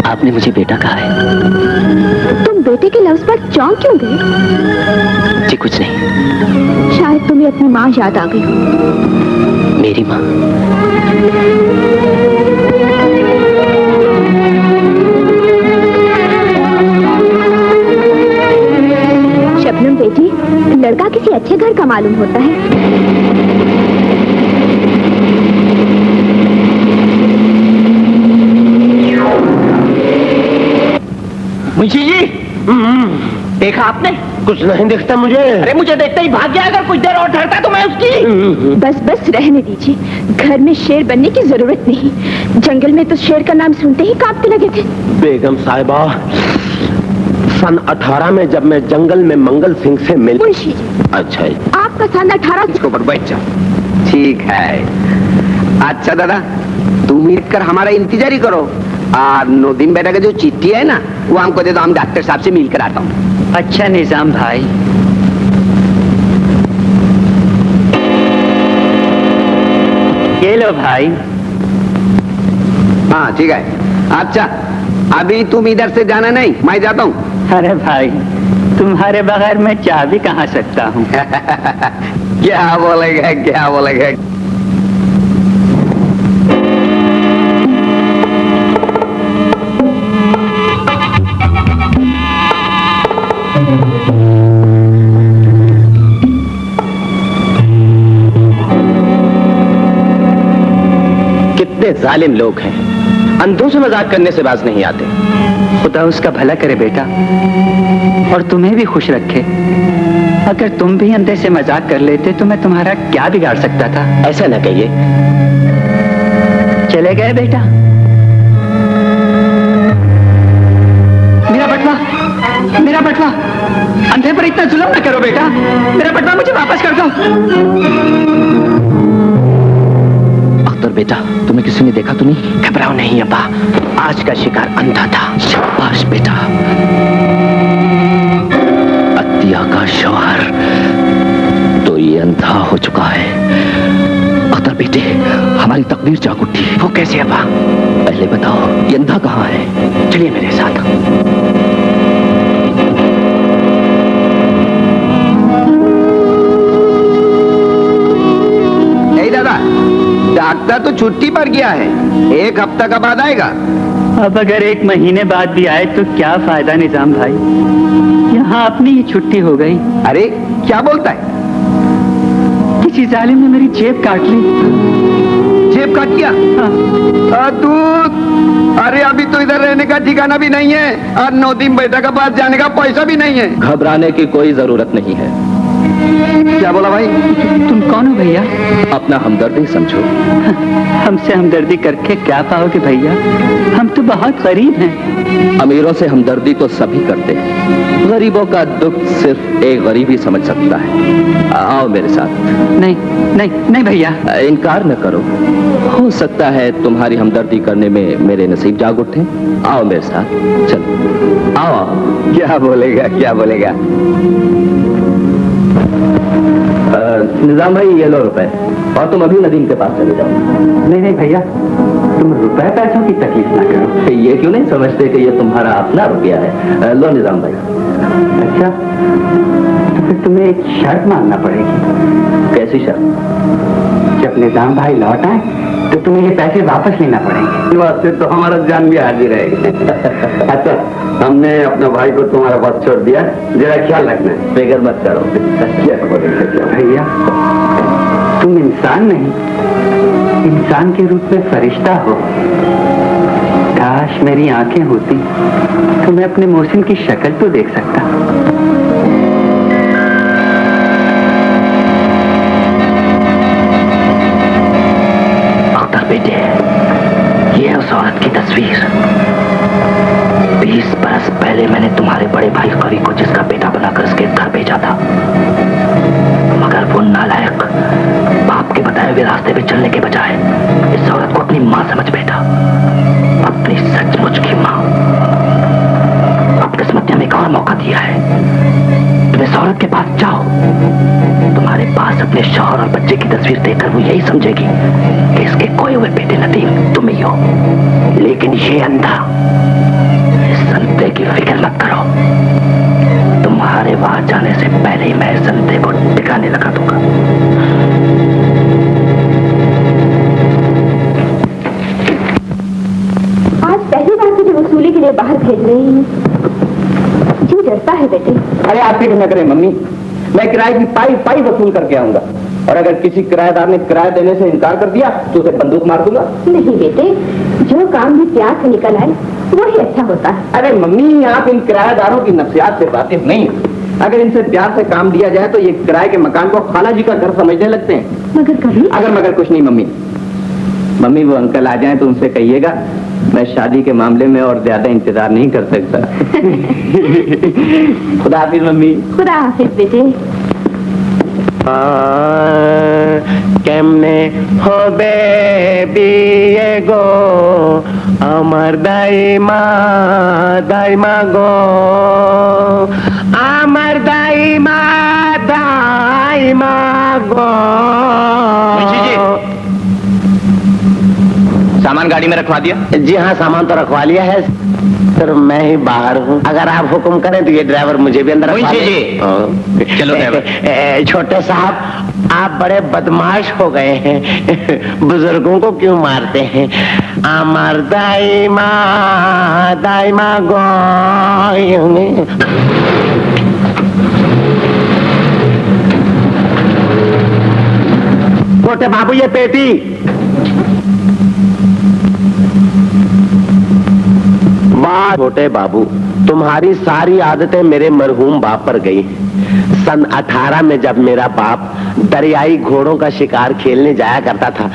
आपने मुझे बेटा कहा है। तुम बेटे के लफ्ज पर चौंक क्यों गए? जी कुछ नहीं, शायद तुम्हें अपनी माँ याद आ गई हो। मेरी माँ? शबनम बेटी, लड़का किसी अच्छे घर का मालूम होता है। मुंशी जी, देखा आपने? कुछ नहीं दिखता मुझे। अरे मुझे देखते ही भाग गया, अगर कुछ देर और ठहरता तो मैं उसकी। बस बस रहने दीजिए, घर में शेर बनने की जरूरत नहीं। जंगल में तो शेर का नाम सुनते ही कांपते लगे थे। बेगम साहिबा, सन 18 में जब मैं जंगल में मंगल सिंह से मिल। मुंशी जी, अच्छा है। आपका सन 18। इसके ऊपर बैठ जाओ। ठीक है। अच्छा दादा, तुम मिल कर हमारा इंतजार ही करो, और 9 दिन बेटा का जो चिट्ठी है ना वो हमको दे दो, हम डॉक्टर साहब से मिल कर आता हूँ। अच्छा निजाम भाई। ये लो भाई। हाँ ठीक है। अच्छा, अभी तुम इधर से जाना नहीं, मैं जाता हूँ। अरे भाई, तुम्हारे बगैर मैं जा भी कहाँ सकता हूँ। क्या बोलेगा, क्या बोलेगा। कितने जालिम लोग हैं, अंधों से मजाक करने से बाज नहीं आते। खुदा उसका भला करे बेटा, और तुम्हें भी खुश रखे। अगर तुम भी अंधे से मजाक कर लेते तो मैं तुम्हारा क्या बिगाड़ सकता था? ऐसा न कहिए। चले गए बेटा? मेरा बटवा, मेरा बटवा, अंधे पर इतना जुल्म न करो बेटा। मेरा बटवा मुझे वापस कर दो। अख्तर बेटा, तुम्हें किसी ने देखा तो नहीं? घबराओ नहीं अब्बा, आज का शिकार अंधा था। शाबाश बेटा। अतिया का शौहर तो ये अंधा हो चुका है। अख्तर बेटे, हमारी तकदीर जाग उठी। वो कैसे अब्बा? पहले बताओ, ये अंधा कहाँ है? चलिए मेरे साथ। दादा, डॉक्टर तो छुट्टी पर गया है, 1 हफ्ता का बाद आएगा। अब अगर 1 महीने बाद भी आए तो क्या फायदा निजाम भाई, यहाँ अपनी ही छुट्टी हो गई। अरे क्या बोलता है? किसी जालिम ने मेरी जेब काट ली। जेब काट किया? तू अरे अभी तो इधर रहने का ठिकाना भी नहीं है और 9 दिन बेटा के पास जाने का पैसा भी नहीं है। घबराने की कोई जरूरत नहीं है। क्या बोला भाई? तुम कौन हो भैया? अपना हमदर्दी समझो। हमसे हमदर्दी करके क्या पाओगे भैया? हम तो बहुत गरीब हैं। अमीरों से हमदर्दी तो सभी करते हैं, गरीबों का दुख सिर्फ एक गरीब ही समझ सकता है। आओ मेरे साथ। नहीं नहीं नहीं भैया। इनकार न करो, हो सकता है तुम्हारी हमदर्दी करने में मेरे नसीब जाग उठे। आओ मेरे साथ, चलो आओ आओ। क्या बोलेगा क्या बोलेगा? निजाम भाई ये लो रुपए, और तुम अभी नदीम के पास चले जाओ। नहीं नहीं भैया, तुम रुपए पैसों की तकलीफ ना करो। ये क्यों नहीं समझते कि ये तुम्हारा अपना रुपया है? लो निजाम भाई। अच्छा, तो फिर तुम्हें एक शर्त मानना पड़ेगी। कैसी शर्त? जब निजाम भाई लौट आए तो तुम्हें ये पैसे वापस लेना पड़ेंगे। वास्ते तो हमारा जान भी हाजिर रहेगी। अच्छा, हमने अपने भाई को तुम्हारे पास छोड़ दिया, जरा ख्याल रखना है। फिक्र मत करो। क्या बोलेगा भैया, तुम इंसान नहीं, इंसान के रूप में फरिश्ता हो। काश मेरी आंखें होती तो मैं अपने मोहसिन की शक्ल तो देख सकता। अख्तर बेटे, ये उस औरत की तस्वीर। 20 बरस पहले मैंने तुम्हारे बड़े भाई कवि को जिसका बेटा बनाकर उसके घर भेजा था, मगर वो नालायक बाप के बताए हुए रास्ते पे चलने के बजाय इस औरत को अपनी माँ समझ बैठा, अपनी सचमुच की माँ। अब किस्मत ने हमें एक और मौका दिया है। तुम इस औरत के पास जाओ, तुम्हारे पास अपने शौहर और बच्चे की तस्वीर देखकर वो यही समझेगी कि इसके खोए हुए बेटे नदीम तुम ही हो। लेकिन ये अंधा, इस संते की फिक्र मत करो, तुम्हारे वहां जाने से पहले ही मैं इस संते को टिकाने लगा दूंगा। आज पहली बार तुझे वसूली के लिए बाहर भेज रही हूँ। जी डरता है बेटे। अरे आप फिक्र न करें मम्मी, मैं किराए की पाई वसूल करके आऊंगा, और अगर किसी किराएदार ने किराया देने से इनकार कर दिया तो उसे बंदूक मार दूंगा। नहीं बेटे, जो काम भी प्यार से निकल आए वही अच्छा होता है। अरे मम्मी, आप इन किराएदारों की नफ्सियात से वाकिफ नहीं। अगर इनसे प्यार से काम दिया जाए तो ये किराए के मकान को खाला जी का घर समझने लगते हैं। मगर कभी मगर कुछ नहीं मम्मी। मम्मी, वो अंकल आ जाएं तो उनसे कहिएगा मैं शादी के मामले में और ज्यादा इंतजार नहीं कर सकता। खुदा हाफिज मम्मी। खुदा हाफिज बेटे। केमने হবে বিয়ে গো আমার দাইমা দাইমা গো আমার দাইমা দাইমা গো। सामान गाड़ी में रखवा दिया? जी हाँ, सामान तो रखवा लिया है सर, मैं ही बाहर हूँ। अगर आप हुक्म करें तो ये ड्राइवर मुझे भी अंदर रखवा दे। चलो ड्राइवर। छोटे साहब, आप बड़े बदमाश हो गए हैं। बुजुर्गों को क्यों मारते हैं? अमर दाइमा दाइमा गो। छोटे बाबू, ये पेटी। वाह छोटे बाबू, तुम्हारी सारी आदतें मेरे मरहूम बाप पर गई। सन 18 में जब मेरा बाप दरियाई घोड़ों का शिकार खेलने जाया करता था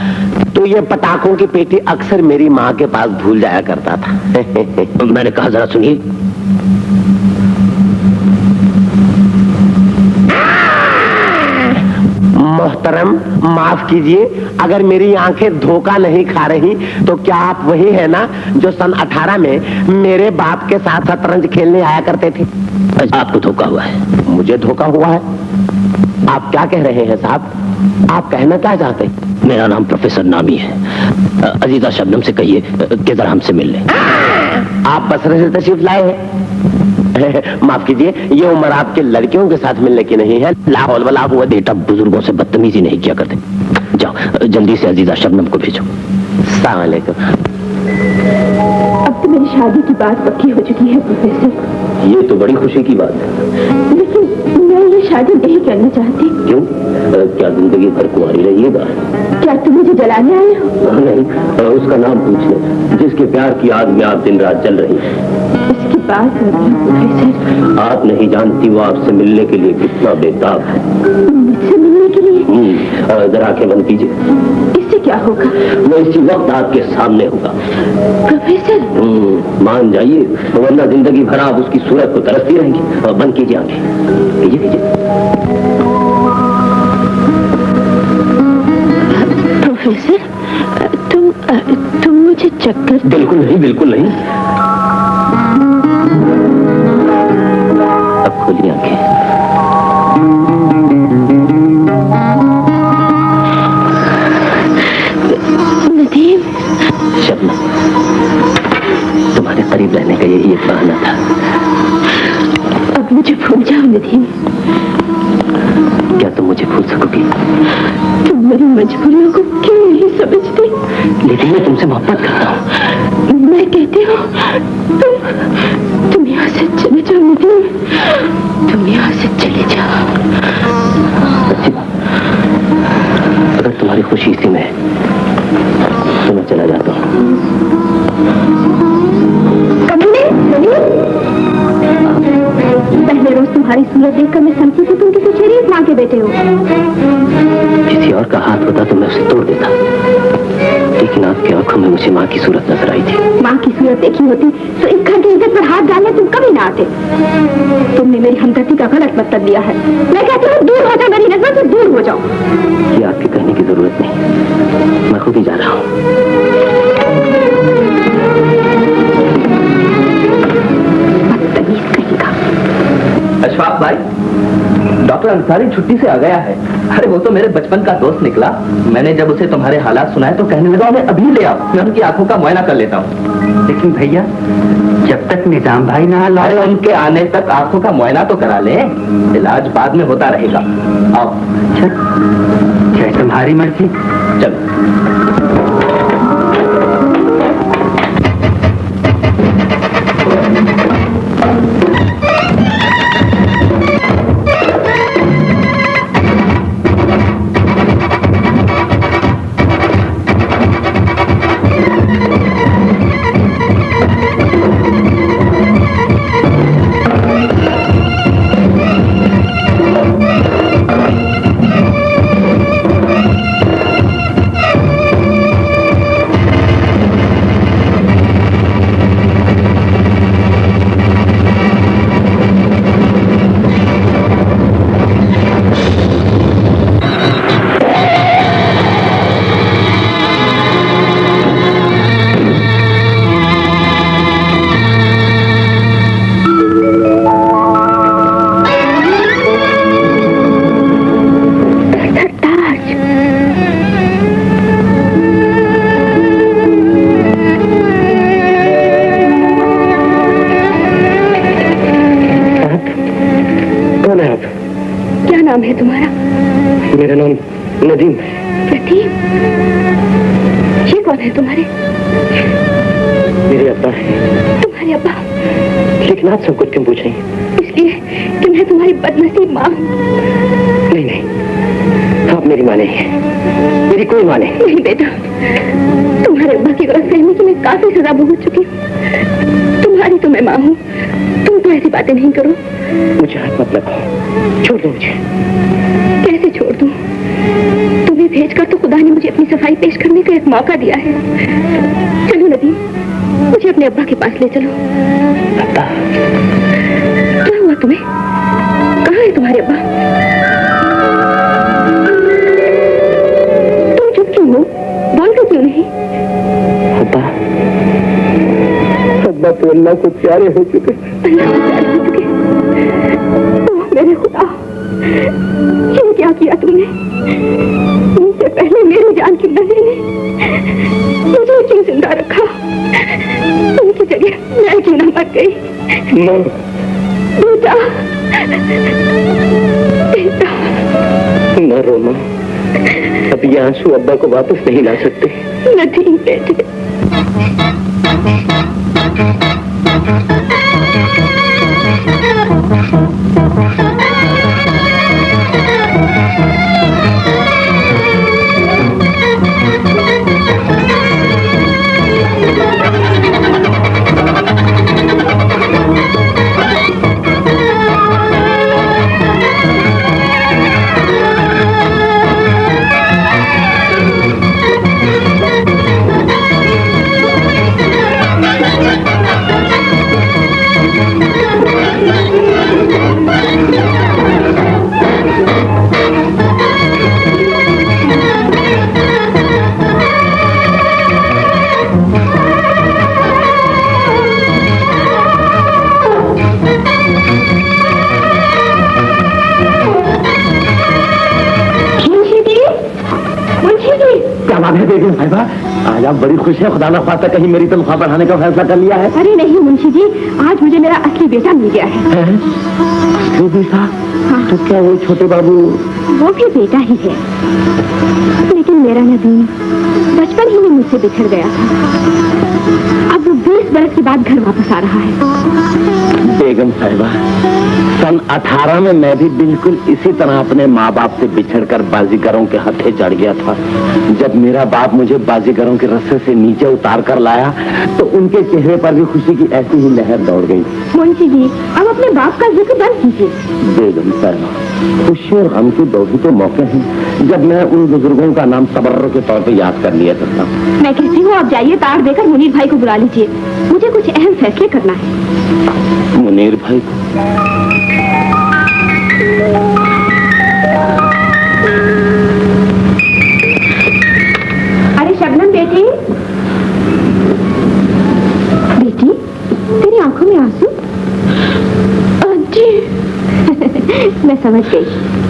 तो ये पटाखों की पेटी अक्सर मेरी माँ के पास भूल जाया करता था। मैंने कहा जरा सुनिए। मोहतरम, माफ कीजिए, अगर मेरी आंखें धोखा नहीं खा रही तो क्या आप वही है ना जो सन 18 में मेरे बाप के साथ शतरंज खेलने आया करते थे? आपको धोखा हुआ है। मुझे धोखा हुआ है? आप क्या कह रहे हैं साहब? आप कहना क्या चाहते हैं? मेरा नाम प्रोफेसर नामी है। अजीजा शबनम से कहिए कि जरा हमसे मिल लें। आप बसरे से तशरीफ लाए हैं? माफ कीजिए, ये उम्र आपके लड़कियों के साथ मिलने की नहीं है। लाहौल वाला हुआ बेटा, बुजुर्गों से बदतमीजी नहीं किया करते। जाओ जल्दी से अजीजा शबनम को भेजो। अस्सलाम वालेकुम। अब तो मेरी शादी की बात पक्की हो चुकी है प्रोफेसर। ये तो बड़ी खुशी की बात है। लेकिन मैं ये शादी नहीं करना चाहती। क्यों? क्या जिंदगी भर कुंवारी रहिएगा? क्या तुम मुझे जलाने आए हो? नहीं, उसका नाम पूछने जिसके प्यार की आग में आप दिन रात जल रही हैं। इसकी बात प्रोफेसर। आप नहीं जानती वो आपसे मिलने के लिए कितना बेताब है। मुझसे मिलने के लिए? जरा आंखें बंद कीजिए। इससे क्या होगा? वो इसी वक्त आपके सामने होगा। प्रोफेसर मान जाइए, वरना जिंदगी भर आप उसकी सूरत को तरसती रहेंगी। बंद कीजिए आंखें, कीजिए। प्रोफेसर तुम मुझे चक्कर? बिल्कुल नहीं, बिल्कुल नहीं। अब खोलिए आंखें। नदीम। शबनम, तुम्हारे करीब रहने का यही एक बहाना था। अब मुझे भूल जाओ नदीम। क्या तुम मुझे भूल सकोगी? तुम मेरी मजबूरियों को क्यों नहीं समझती? लेकिन मैं तुमसे मोहब्बत करता हूँ। मैं कहती हूँ तुम यहाँ से चले जाओ नदीम, तुम यहाँ से चले जाओ। अच्छी बात, अगर तुम्हारी खुशी इसी में है तो मैं चला जाता हूँ। पहले रोज तुम्हारी सूरत देखकर मैं समझी थी तुम किसी शरीफ माँ के बेटे हो। किसी और का हाथ होता तो मैं उसे तोड़ देता, लेकिन आपकी आंखों में मुझे माँ की सूरत नजर आई थी। माँ की सूरत देखी होती तो इस घर की इज्जत पर हाथ डालने तुम कभी ना आते। तुमने मेरी हमदर्दी का गलत मतलब लिया है। मैं कहती हूँ दूर हो जाओ, मेरी नजर से दूर हो जाओ। ये आपके कहने की जरूरत नहीं, मैं खुद ही जा रहा हूँ। अशफाक भाई, डॉक्टर अंसारी छुट्टी से आ गया है। अरे वो तो मेरे बचपन का दोस्त निकला। मैंने जब उसे तुम्हारे हालात सुनाए तो कहने लगा उन्हें अभी ले आओ, मैं उनकी आंखों का मुआयना कर लेता हूँ। लेकिन भैया, जब तक निजाम भाई ना लाए, उनके आने तक आंखों का मुआयना तो करा ले, इलाज बाद में होता रहेगा। आओ। चाहे तुम्हारी मर्जी। चलो। है तुम्हारा? मेरा नाम नदीम है। नदीम? ये कौन है तुम्हारे? मेरे अब्बा है। तुम्हारे अब्बा? लेकिन आप सब कुछ क्यों पूछ रही हैं? इसलिए कि मैं तुम्हारी बदनसीब माँ हूँ। नहीं नहीं, आप मेरी माँ नहीं है, मेरी कोई माँ नहीं। नहीं बेटा, तुम्हारे अब्बा की गलतफहमी की मैं काफी सजा भुगत चुकी हूँ। तुम्हारी तो मैं माँ हूँ, तुम तो ऐसी बातें नहीं करो। मुझे हाथ मत लगाओ, छोड़ दो मुझे। कैसे छोड़ दूँ? तुम्हें भेजकर तो खुदा ने मुझे अपनी सफाई पेश करने का एक मौका दिया है। चलो नदीम, मुझे अपने अब्बा के पास ले चलो। अब्बा? क्या हुआ तुम्हें? कहाँ है तुम्हारे अब्बा? तुम चुप क्यों हो? बोलते क्यों नहीं? अब्बा, अब्बा तो अल्लाह को प्यारे हो चुके। अल्लाह को प्यारे हो चुके? ओह मेरे खुदा, ये क्या किया तुमने? मुझसे पहले मेरी जान की नजर ने मुझे क्यों जिंदा रखा? उनकी जगह मैं क्यों ना मर गई? बेटा, बेटा। न रो मां, अब ये आंसू अब्बा को वापस नहीं ला सकते। नहीं बेटे। आज आप बड़ी खुश है, खुदा न ख्वास्ता कहीं मेरी तनख्वाह बढ़ाने का फैसला कर लिया है? अरे नहीं मुंशी जी, आज मुझे मेरा असली बेटा मिल गया है। असली बेटा? हाँ। तो क्या वो छोटे बाबू? वो भी बेटा ही है, लेकिन मेरा नदीम बचपन ही में मुझसे बिछड़ गया था। अब वो 20 बरस के बाद घर वापस आ रहा है। बेगम साहिबा, सन 18 में मैं भी बिल्कुल इसी तरह अपने माँ बाप से बिछड़कर बाजीगरों के हथे चढ़ गया था। जब मेरा बाप मुझे बाजीगरों के रस्से से नीचे उतार कर लाया तो उनके चेहरे पर भी खुशी की ऐसी ही लहर दौड़ गई। मुंशी जी, अब अपने बाप का जिक्र बंद कीजिए। बेगम साहिबा, खुशी और गम के दो ही तो मौके हैं जब मैं उन बुजुर्गों का नाम तबर्रुक के तौर पर याद कर लिया करता हूँ। मैं कहती हूँ आप जाइए, तार देकर मुनीर भाई को बुला लीजिए, मुझे कुछ अहम फैसले करना है। मुनीर भाई को? अरे शबनम बेटी, बेटी तेरी आंखों में आंसू? आंटी मैं समझ गई,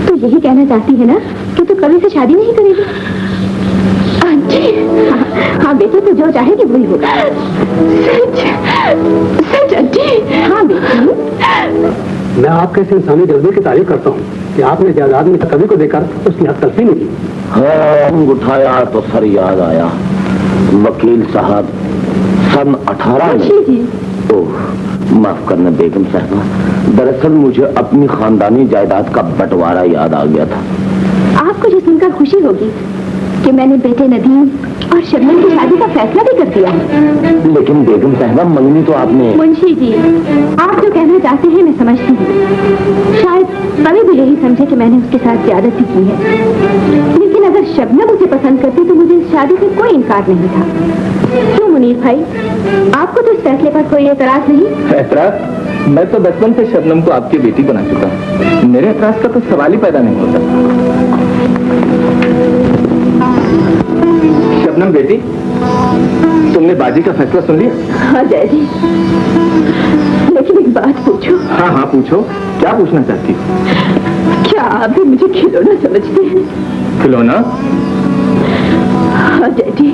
तू यही कहना चाहती है ना कि तू कभी से शादी नहीं करेगी? आंटी हाँ बेटी, तू जो चाहेगी वही होगा। सच सच आंटी? हाँ बेटी। मैं आपके इस इंसानी जज्बे की तारीफ करता हूँ कि आपने जायदाद में कवि को देखकर उसकी हद तलफी नहीं की। हाँ, उठाया तो सर याद आया, वकील साहब सन 18 में। ओह माफ करना बेगम साहबा, दरअसल मुझे अपनी खानदानी जायदाद का बंटवारा याद आ गया था। आपको ये सुनकर खुशी होगी कि मैंने बेटे नदीम और शबनम की शादी का फैसला भी कर दिया है। लेकिन बेगम साहबा, मंगनी तो आपने। मुंशी जी, आप जो कहना चाहते हैं मैं समझती हूँ। शायद कभी भी यही समझे कि मैंने उसके साथ ज्यादती की है, लेकिन अगर शबनम उसे पसंद करती तो मुझे इस शादी से कोई इनकार नहीं था। क्यों मुनीर भाई, आपको तो इस फैसले पर कोई एतराज नहीं? एतराज? मैं तो बचपन से शबनम को आपकी बेटी बना चुका हूँ, मेरे एतराज का तो सवाल ही पैदा नहीं होता। शबनम बेटी, तुमने बाजी का फैसला सुन लिया? हाँ डैडी, लेकिन एक बात पूछो। हाँ हाँ पूछो, क्या पूछना चाहती हो? क्या आप भी मुझे खिलौना समझते हैं? खिलौना? हाँ डैडी,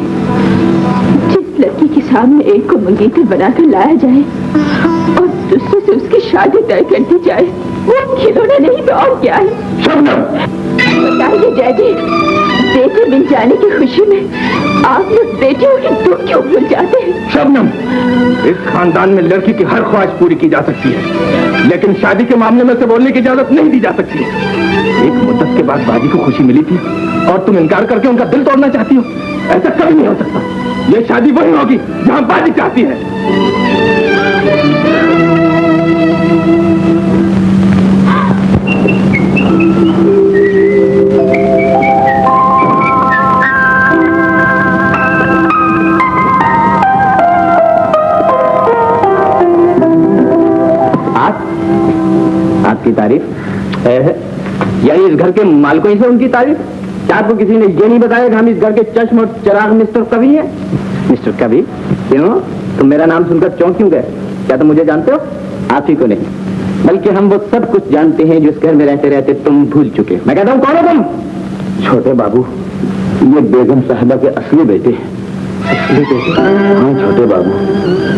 जिस लड़की के सामने एक को मंगेतर बनाकर लाया जाए और दूसरे से उसकी शादी तय कर दी जाए, वो खिलौना नहीं तो और क्या है? शबनम! बताइए डैडी, बेटे मिल जाने की खुशी में आप लोग बेटियों की दुख क्यों भूल जाते हैं? शबनम, इस खानदान में लड़की की हर ख्वाहिश पूरी की जा सकती है, लेकिन शादी के मामले में से बोलने की इजाजत नहीं दी जा सकती। एक मुद्दत के बाद बाजी को खुशी मिली थी और तुम इनकार करके उनका दिल तोड़ना चाहती हो? ऐसा कभी नहीं हो सकता। ये शादी वही होगी जहां बाजी चाहती है। आपकी तारीफ? यानी इस घर के मालिकों ही से उनकी तारीफ? क्या आपको किसी ने ये नहीं बताया कि हम इस घर के चश्म और चिराग मिस्टर कवि हैं? मिस्टर कवि? क्यों? तुम मेरा नाम सुनकर चौंक क्यों गए? क्या तुम मुझे जानते हो? आप ही को नहीं, बल्कि हम वो सब कुछ जानते हैं जो इस घर में रहते रहते तुम भूल चुके। मैं कहता हूँ, कौन हो तुम? छोटे बाबू, ये बेगम साहिबा के असली बेटे हैं। हाँ छोटे बाबू,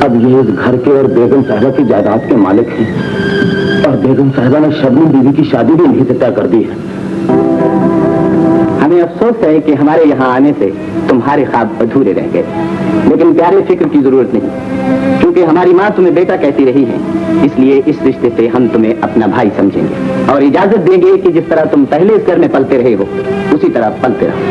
अब ये इस घर के और बेगम साहिबा की जायदाद के मालिक हैं और बेगम साहिबा ने शबनम बीवी की शादी भी इन्हीं से तय कर दी है। हमें अफसोस है कि हमारे यहाँ आने से तुम्हारे ख्वाब अधूरे रह गए, लेकिन प्यारे फिक्र की जरूरत नहीं, क्योंकि हमारी माँ तुम्हें बेटा कहती रही है, इसलिए इस रिश्ते से हम तुम्हें अपना भाई समझेंगे और इजाजत देंगे कि जिस तरह तुम पहले इस घर में पलते रहे हो उसी तरह पलते रहो।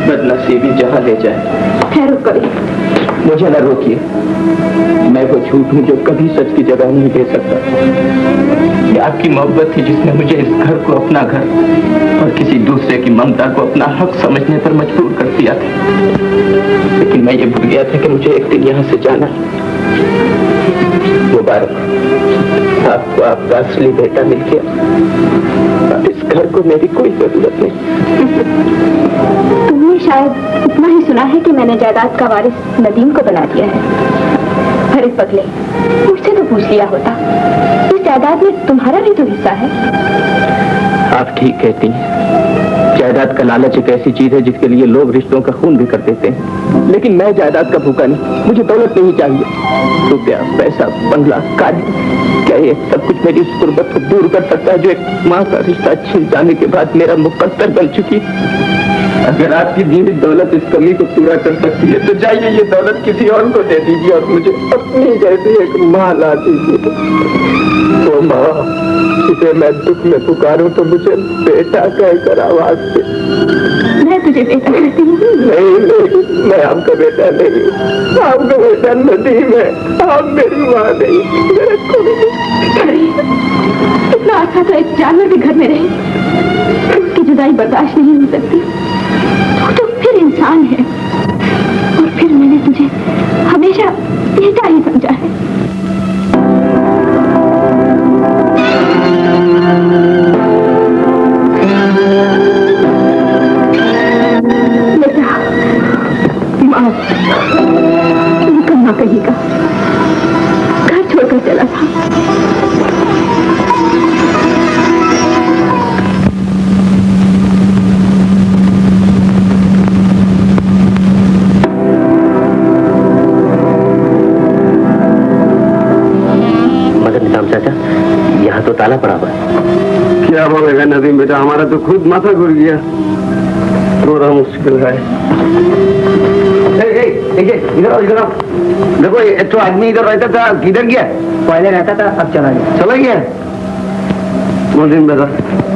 बदनसीबी जहाँ ले जाए। ठहरो कवि, मुझे न रोकिए, मैं वो झूठ हूँ जो कभी सच की जगह नहीं दे सकता। ये आपकी मोहब्बत थी जिसने मुझे इस घर को अपना घर और किसी दूसरे की ममता को अपना हक समझने पर मजबूर कर दिया था। लेकिन मैं ये भूल गया था कि मुझे एक दिन यहाँ से जाना। वो मुबारक, आपको आपका असली बेटा मिल गया। अब इस घर को मेरी कोई जरूरत नहीं। तुमने शायद इतना ही सुना है कि मैंने जायदाद का वारिस नदीम को बना दिया है। अरे पगले, मुझसे तो पूछ लिया होता। इस जायदाद में तुम्हारा भी तो हिस्सा है। आप ठीक कहती हैं। जायदाद का लालच एक ऐसी चीज है जिसके लिए लोग रिश्तों का खून भी कर देते हैं, लेकिन मैं जायदाद का भूखा नहीं। मुझे दौलत नहीं चाहिए। रुपया, पैसा, बंगला, कार, क्या ये सब कुछ मेरी उस गुर्बत को दूर कर सकता है जो एक माँ का रिश्ता छिन जाने के बाद मेरा मुकद्दर बन चुकी? अगर आपकी जीवित दौलत इस कमी को पूरा कर सकती है तो जाइए ये दौलत किसी और को दे दीजिए और मुझे अपनी जैसी एक माँ ला दीजिए। वो माँ जिसे मैं दुख में पुकारूं तो मुझे बेटा कहकर आवाज दे। मैं तुझे बेटा कहती हूँ। नहीं, मैं आपका बेटा नहीं, आपका बेटा नदीम है। आप मेरी माँ नहीं, मेरे कोई। इतना अच्छा तो एक जानवर भी घर में रहे, उसकी जुदाई बर्दाश्त नहीं हो सकती। तो फिर इंसान है, और फिर मैंने तुझे हमेशा बेटा ही समझा है। बेटा, माफ, निकलना कहीं का घर छोड़कर चला था। यहाँ तो ताला पड़ा हुआ है। क्या बोलेगा नदीम बेटा, हमारा तो खुद माथा घुर गया। थोड़ा मुश्किल है। इधर आओ। देखो एक तो आदमी इधर रहता था, किधर गया? पहले रहता था, अब चला गया। नदीम बेटा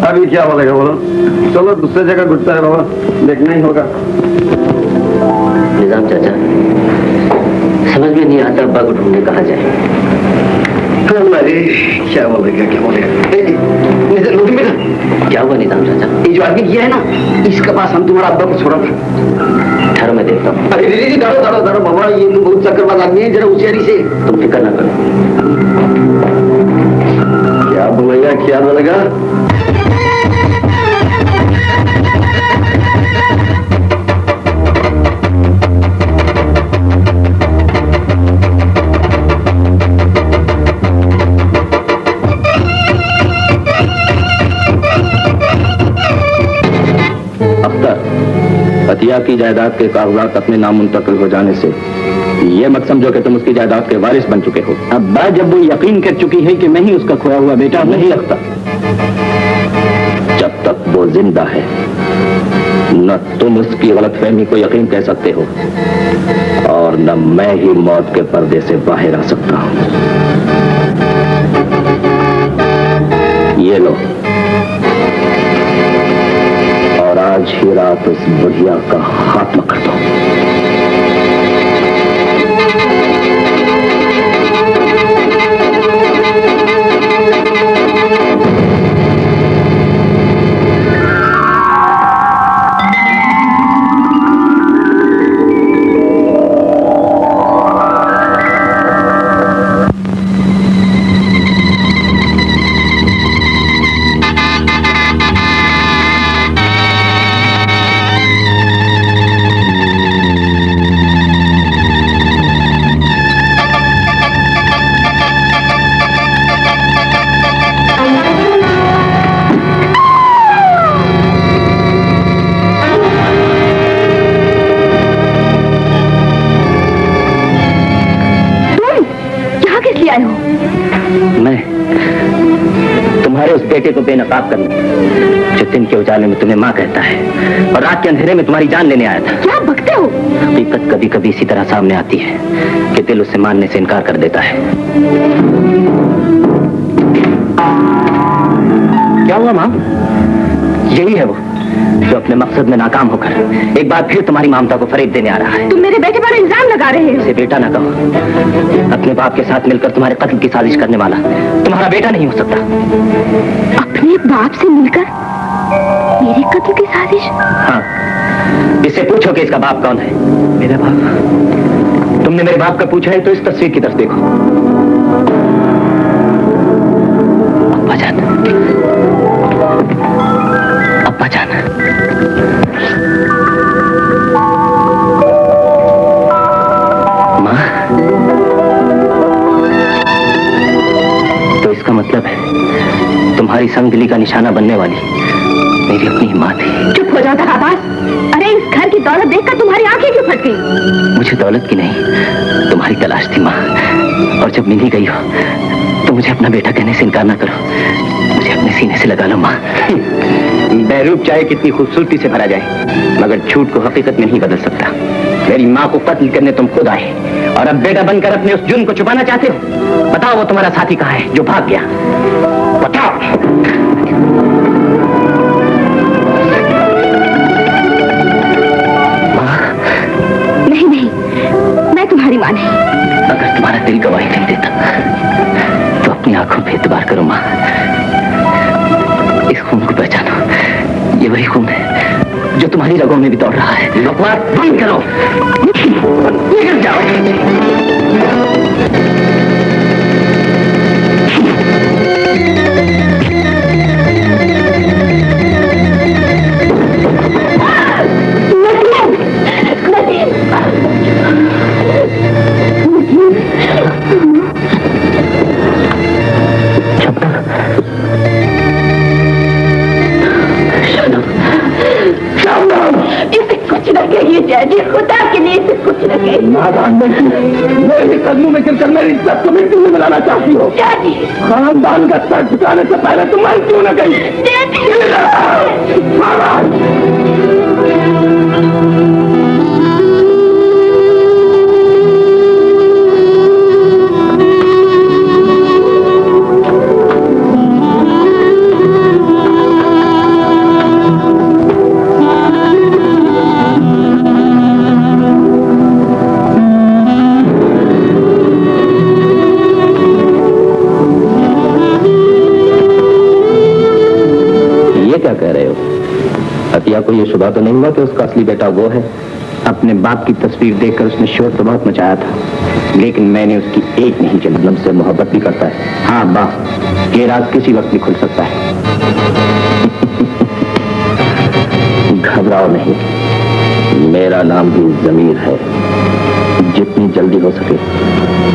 अभी क्या बोलेगा बोलो? चलो दूसरे जगह घुटता है बाबा, देखना ही होगा। निजाम चाचा, समझ में नहीं आता अब्बा को ढूंढने कहा जाए। अरे क्या बोलेगा? क्या हुआ निजाम चाचा? ये जो आदमी किया है ना, इसके पास हम तुम्हारा अब्बा को छोड़ा था। ठहरो मैं देखता हूँ। अरे दारो बाबा, ये तो बहुत चक्करबाज आदमी है, जरा होशियारी से। तुम फिक्र ना करो। क्या बोलेगा? अतिया की जायदाद के कागजात अपने नाम मुंतकिल हो जाने से ये मत समझो कि तुम उसकी जायदाद के वारिस बन चुके हो। अब्बा जब वो यकीन कर चुकी है कि मैं ही उसका खोया हुआ बेटा नहीं लगता। जब तक वो जिंदा है न तुम उसकी गलतफहमी को यकीन कह सकते हो और न मैं ही मौत के पर्दे से बाहर आ सकता हूं। ये लो, और आज ही रात उस बुढ़िया का खात्मा कर दो। बेटे को बेनकाब करने जो दिन के उजाले में तुम्हें माँ कहता है और रात के अंधेरे में तुम्हारी जान लेने आया था। क्या बकते हो? हकीकत कभी कभी इसी तरह सामने आती है कि दिल उसे मानने से इनकार कर देता है। क्या हुआ माँ? यही है वो जो अपने मकसद में नाकाम होकर एक बार फिर तुम्हारी ममता को फरेब देने आ रहा है। तुम मेरे बेटे पर इल्जाम लगा रहे हो। इसे बेटा ना कहो। अपने बाप के साथ मिलकर तुम्हारे कत्ल की साजिश करने वाला तुम्हारा बेटा नहीं हो सकता। अपने बाप से मिलकर मेरे कत्ल की साजिश? हाँ, इससे पूछो कि इसका बाप कौन है। मेरा बाप? तुमने मेरे बाप का पूछा है तो इस तस्वीर की तरफ देखो। तुम्हारी संगदिली का निशाना बनने वाली मेरी अपनी माँ थी। चुप हो जाओ दगाबाज। अरे इस घर की दौलत देखकर तुम्हारी आंखें क्यों फट गई? मुझे दौलत की नहीं, तुम्हारी तलाश थी माँ। और जब मिल ही गई हो तो मुझे अपना बेटा कहने से इनकार ना करो, मुझे अपने सीने से लगा लो माँ। बहरूप चाहे कितनी खूबसूरती से भरा जाए, मगर झूठ को हकीकत में नहीं बदल सकता। मेरी माँ को कत्ल करने तुम खुद आए और अब बेटा बनकर अपने उस जुर्म को छुपाना चाहते हो। बताओ वो तुम्हारा साथी कहाँ है जो भाग गया? बताओ। नहीं नहीं, मैं तुम्हारी माँ नहीं। अगर तुम्हारा दिल गवाही नहीं देता तो अपनी आंखों पे एतबार करो माँ। इस खून को पहचानो, ये वही खून है जो तुम्हारी रगों में भी दौड़ रहा है। बकवास बंद करो, निकल जाओ। खुदा के लिए इसे कुछ न कहे। नादान मेरे कदमों में गिरकर मेरी इज्जत को मिट्टी में मिलाना चाहती हो। खानदान का सर झुकाने से पहले तुम मर क्यों न गई? अतिया को ये शुबा तो नहीं हुआ कि उसका असली बेटा वो है? अपने बाप की तस्वीर देखकर उसने शोर तो बहुत मचाया था, लेकिन मैंने उसकी एक नहीं चली। जन्म से मोहब्बत भी करता है। हाँ बाप, ये राज किसी वक्त भी खुल सकता है। घबराओ नहीं, मेरा नाम भी जमीर है। जितनी जल्दी हो सके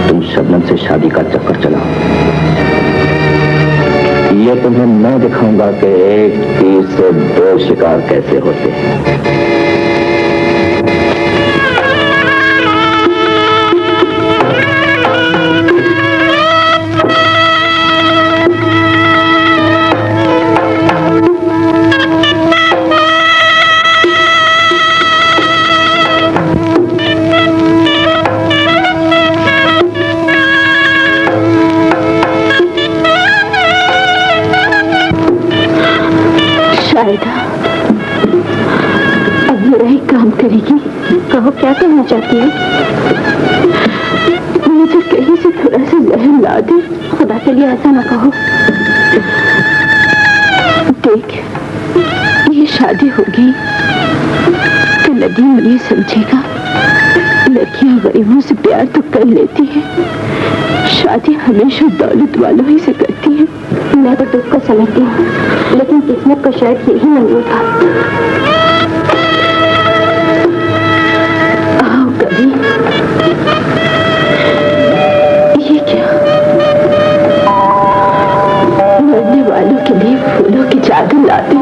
तुम शबनम से शादी का चक्कर चलाओ। ये तुम्हें मैं दिखाऊंगा कि एक तीर से दो शिकार कैसे होते हैं। कहो क्या कहना चाहती है? मुझे कहीं से थोड़ा सा जहर ला दे, खुदा के लिए ऐसा ना कहो। देख, ये शादी होगी तो नदीम ये समझेगा लड़कियां गरीबों से प्यार तो कर लेती है, शादी हमेशा दौलत वालों ही से करती है। मैं तो दुख को समझती हूँ, लेकिन किस्मत को शायद यही मंजूर था। ये क्या? मरने वालों के लिए फूलों की चादर लाते,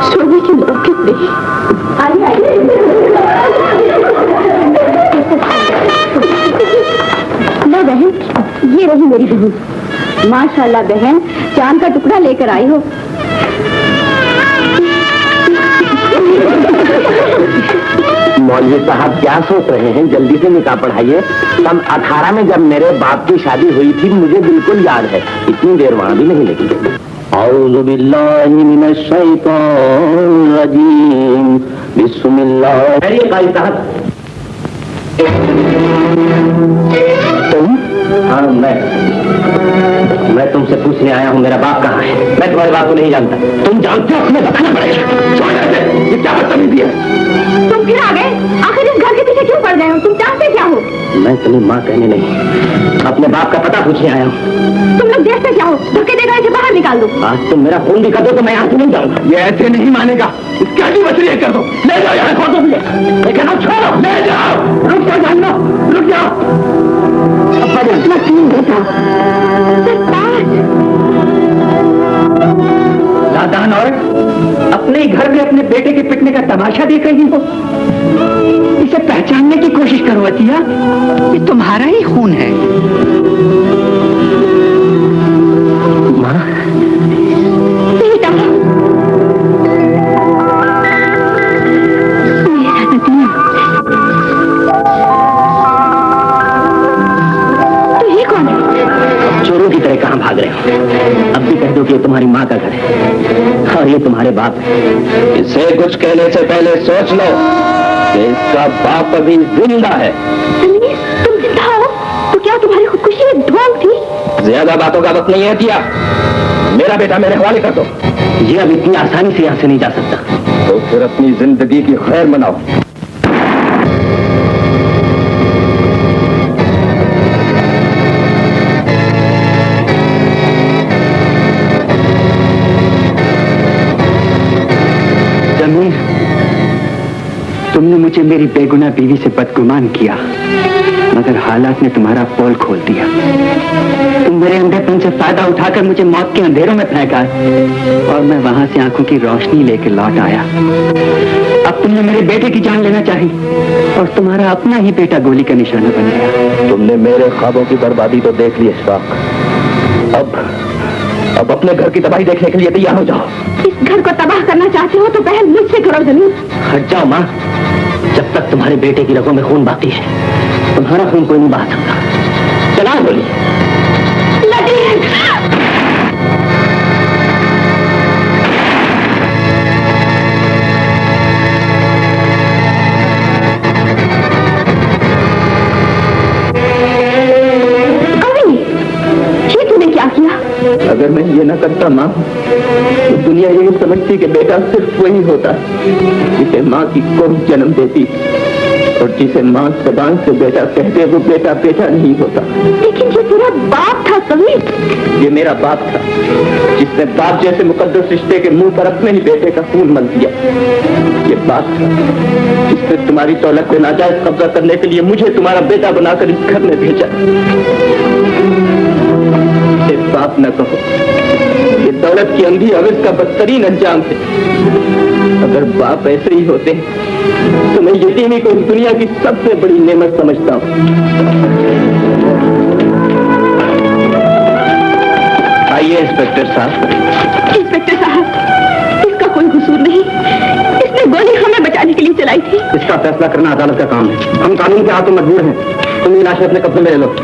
सोने की लौकित नहीं। लो बहन, ये रही मेरी बहन। माशाल्लाह बहन, चांद का टुकड़ा लेकर आई हो। मौलवी साहब क्या सोच रहे हैं? जल्दी से निकाह पढ़ाइए। सन 18 में जब मेरे बाप की शादी हुई थी, मुझे बिल्कुल याद है। इतनी देर वहां भी नहीं लगी। औज़ु बिल्लाहि मिनश शैतानिर रजीम, बिस्मिल्लाह। काजी साहब, तुम? हाँ, मैं तुमसे पूछने आया हूँ मेरा बाप कहाँ है। मैं तुम्हारे बाप को नहीं जानता। तुम जानते हो? तुम्हें बताना पड़ेगा। ये क्या बदतमीजी है? तुम फिर आ गए? आखिर इस घर के पीछे क्यों पड़ गए हो? तुम चाहते क्या हो? मैं तुम्हें माँ कहने नहीं, अपने बाप का पता पूछने आया हूँ। तुम लोग देखते क्या हो? धक्के देकर इसे बाहर निकाल दो। आज तुम मेरा खून भी कर दो तो मैं यहाँ से नहीं जाऊंगा। ये ऐसे नहीं मानेगा। इसकी हड्डी मछली कर दो। ले जाओ, यहाँ खोल दो मुझे। लेकिन अब छोड़ो, ले जाओ। रुक जाओ, जानना, रुक जाओ। इतना क्यों देखा? ही घर में अपने बेटे के पिटने का तमाशा देख रही हो? इसे पहचानने की कोशिश करो अतिया, ये तुम्हारा ही खून है। माँ, बेटा, मेरा नदिया, तो ये कौन है? चोरों की तरह कहाँ भाग रहे हो? अब भी कह दो कि ये तुम्हारी माँ का घर है और ये तुम्हारे बाप है। इसे कुछ कहने से पहले सोच लो कि इसका बाप अभी जिंदा है। रमेश, तुम जिंदा हो तो क्या तुम्हारी खुदकुशी एक ढोंग थी? ज्यादा बातों का वक्त नहीं है दिया। मेरा बेटा मेरे हवाले कर दो। ये अब इतनी आसानी से यहाँ से नहीं जा सकता। तो फिर अपनी जिंदगी की खैर मनाओ। जमीर, तुमने मुझे मेरी बेगुनाह बीवी से बदगुमान किया, मगर हालात ने तुम्हारा पोल खोल दिया। तुम मेरे अंधेपन से फायदा उठाकर मुझे मौत के अंधेरों में फेंका और मैं वहां से आंखों की रोशनी लेकर लौट आया। अब तुमने मेरे बेटे की जान लेना चाही और तुम्हारा अपना ही बेटा गोली का निशाना बन गया। तुमने मेरे ख्वाबों की बर्बादी तो देख ली अशफाक। अब अपने घर की तबाही देखने के लिए तैयार हो जाओ। इस घर को तबाह करना चाहते हो तो पहले मुझसे करो जमीन। हट जाओ माँ, जब तक तुम्हारे बेटे की रगों में खून बाकी है तुम्हारा खून कोई नहीं बहा सकता। चलाओ गोली। अगर मैं ये न करता माँ तो दुनिया यही समझती कि बेटा सिर्फ वही होता जिसे माँ की कोख जन्म देती और जिसे माँ जबान से बेटा कहते वो बेटा बेटा नहीं होता। लेकिन ये तेरा बाप था कभी। ये मेरा बाप था जिसने बाप जैसे मुकद्दस रिश्ते के मुंह पर अपने ही बेटे का खून मल दिया। ये बाप था जिसने तुम्हारी दौलत पे नाजायज कब्जा करने के लिए मुझे तुम्हारा बेटा बनाकर इस घर में भेजा। बाप न कहो, ये दौलत की अंधी अविज का बदतरीन अंजाम है। अगर बाप ऐसे ही होते तो मैं यतीमी को इस दुनिया की सबसे बड़ी नेमत समझता हूँ। आइए इंस्पेक्टर साहब। इंस्पेक्टर साहब, इसका कोई कसूर नहीं। इसने गोली हमें बचाने के लिए चलाई थी। इसका फैसला करना अदालत का काम है। हम कानून के हाथों मजबूर हैं। तुम ये लाश अपने कब्जे में ले लो।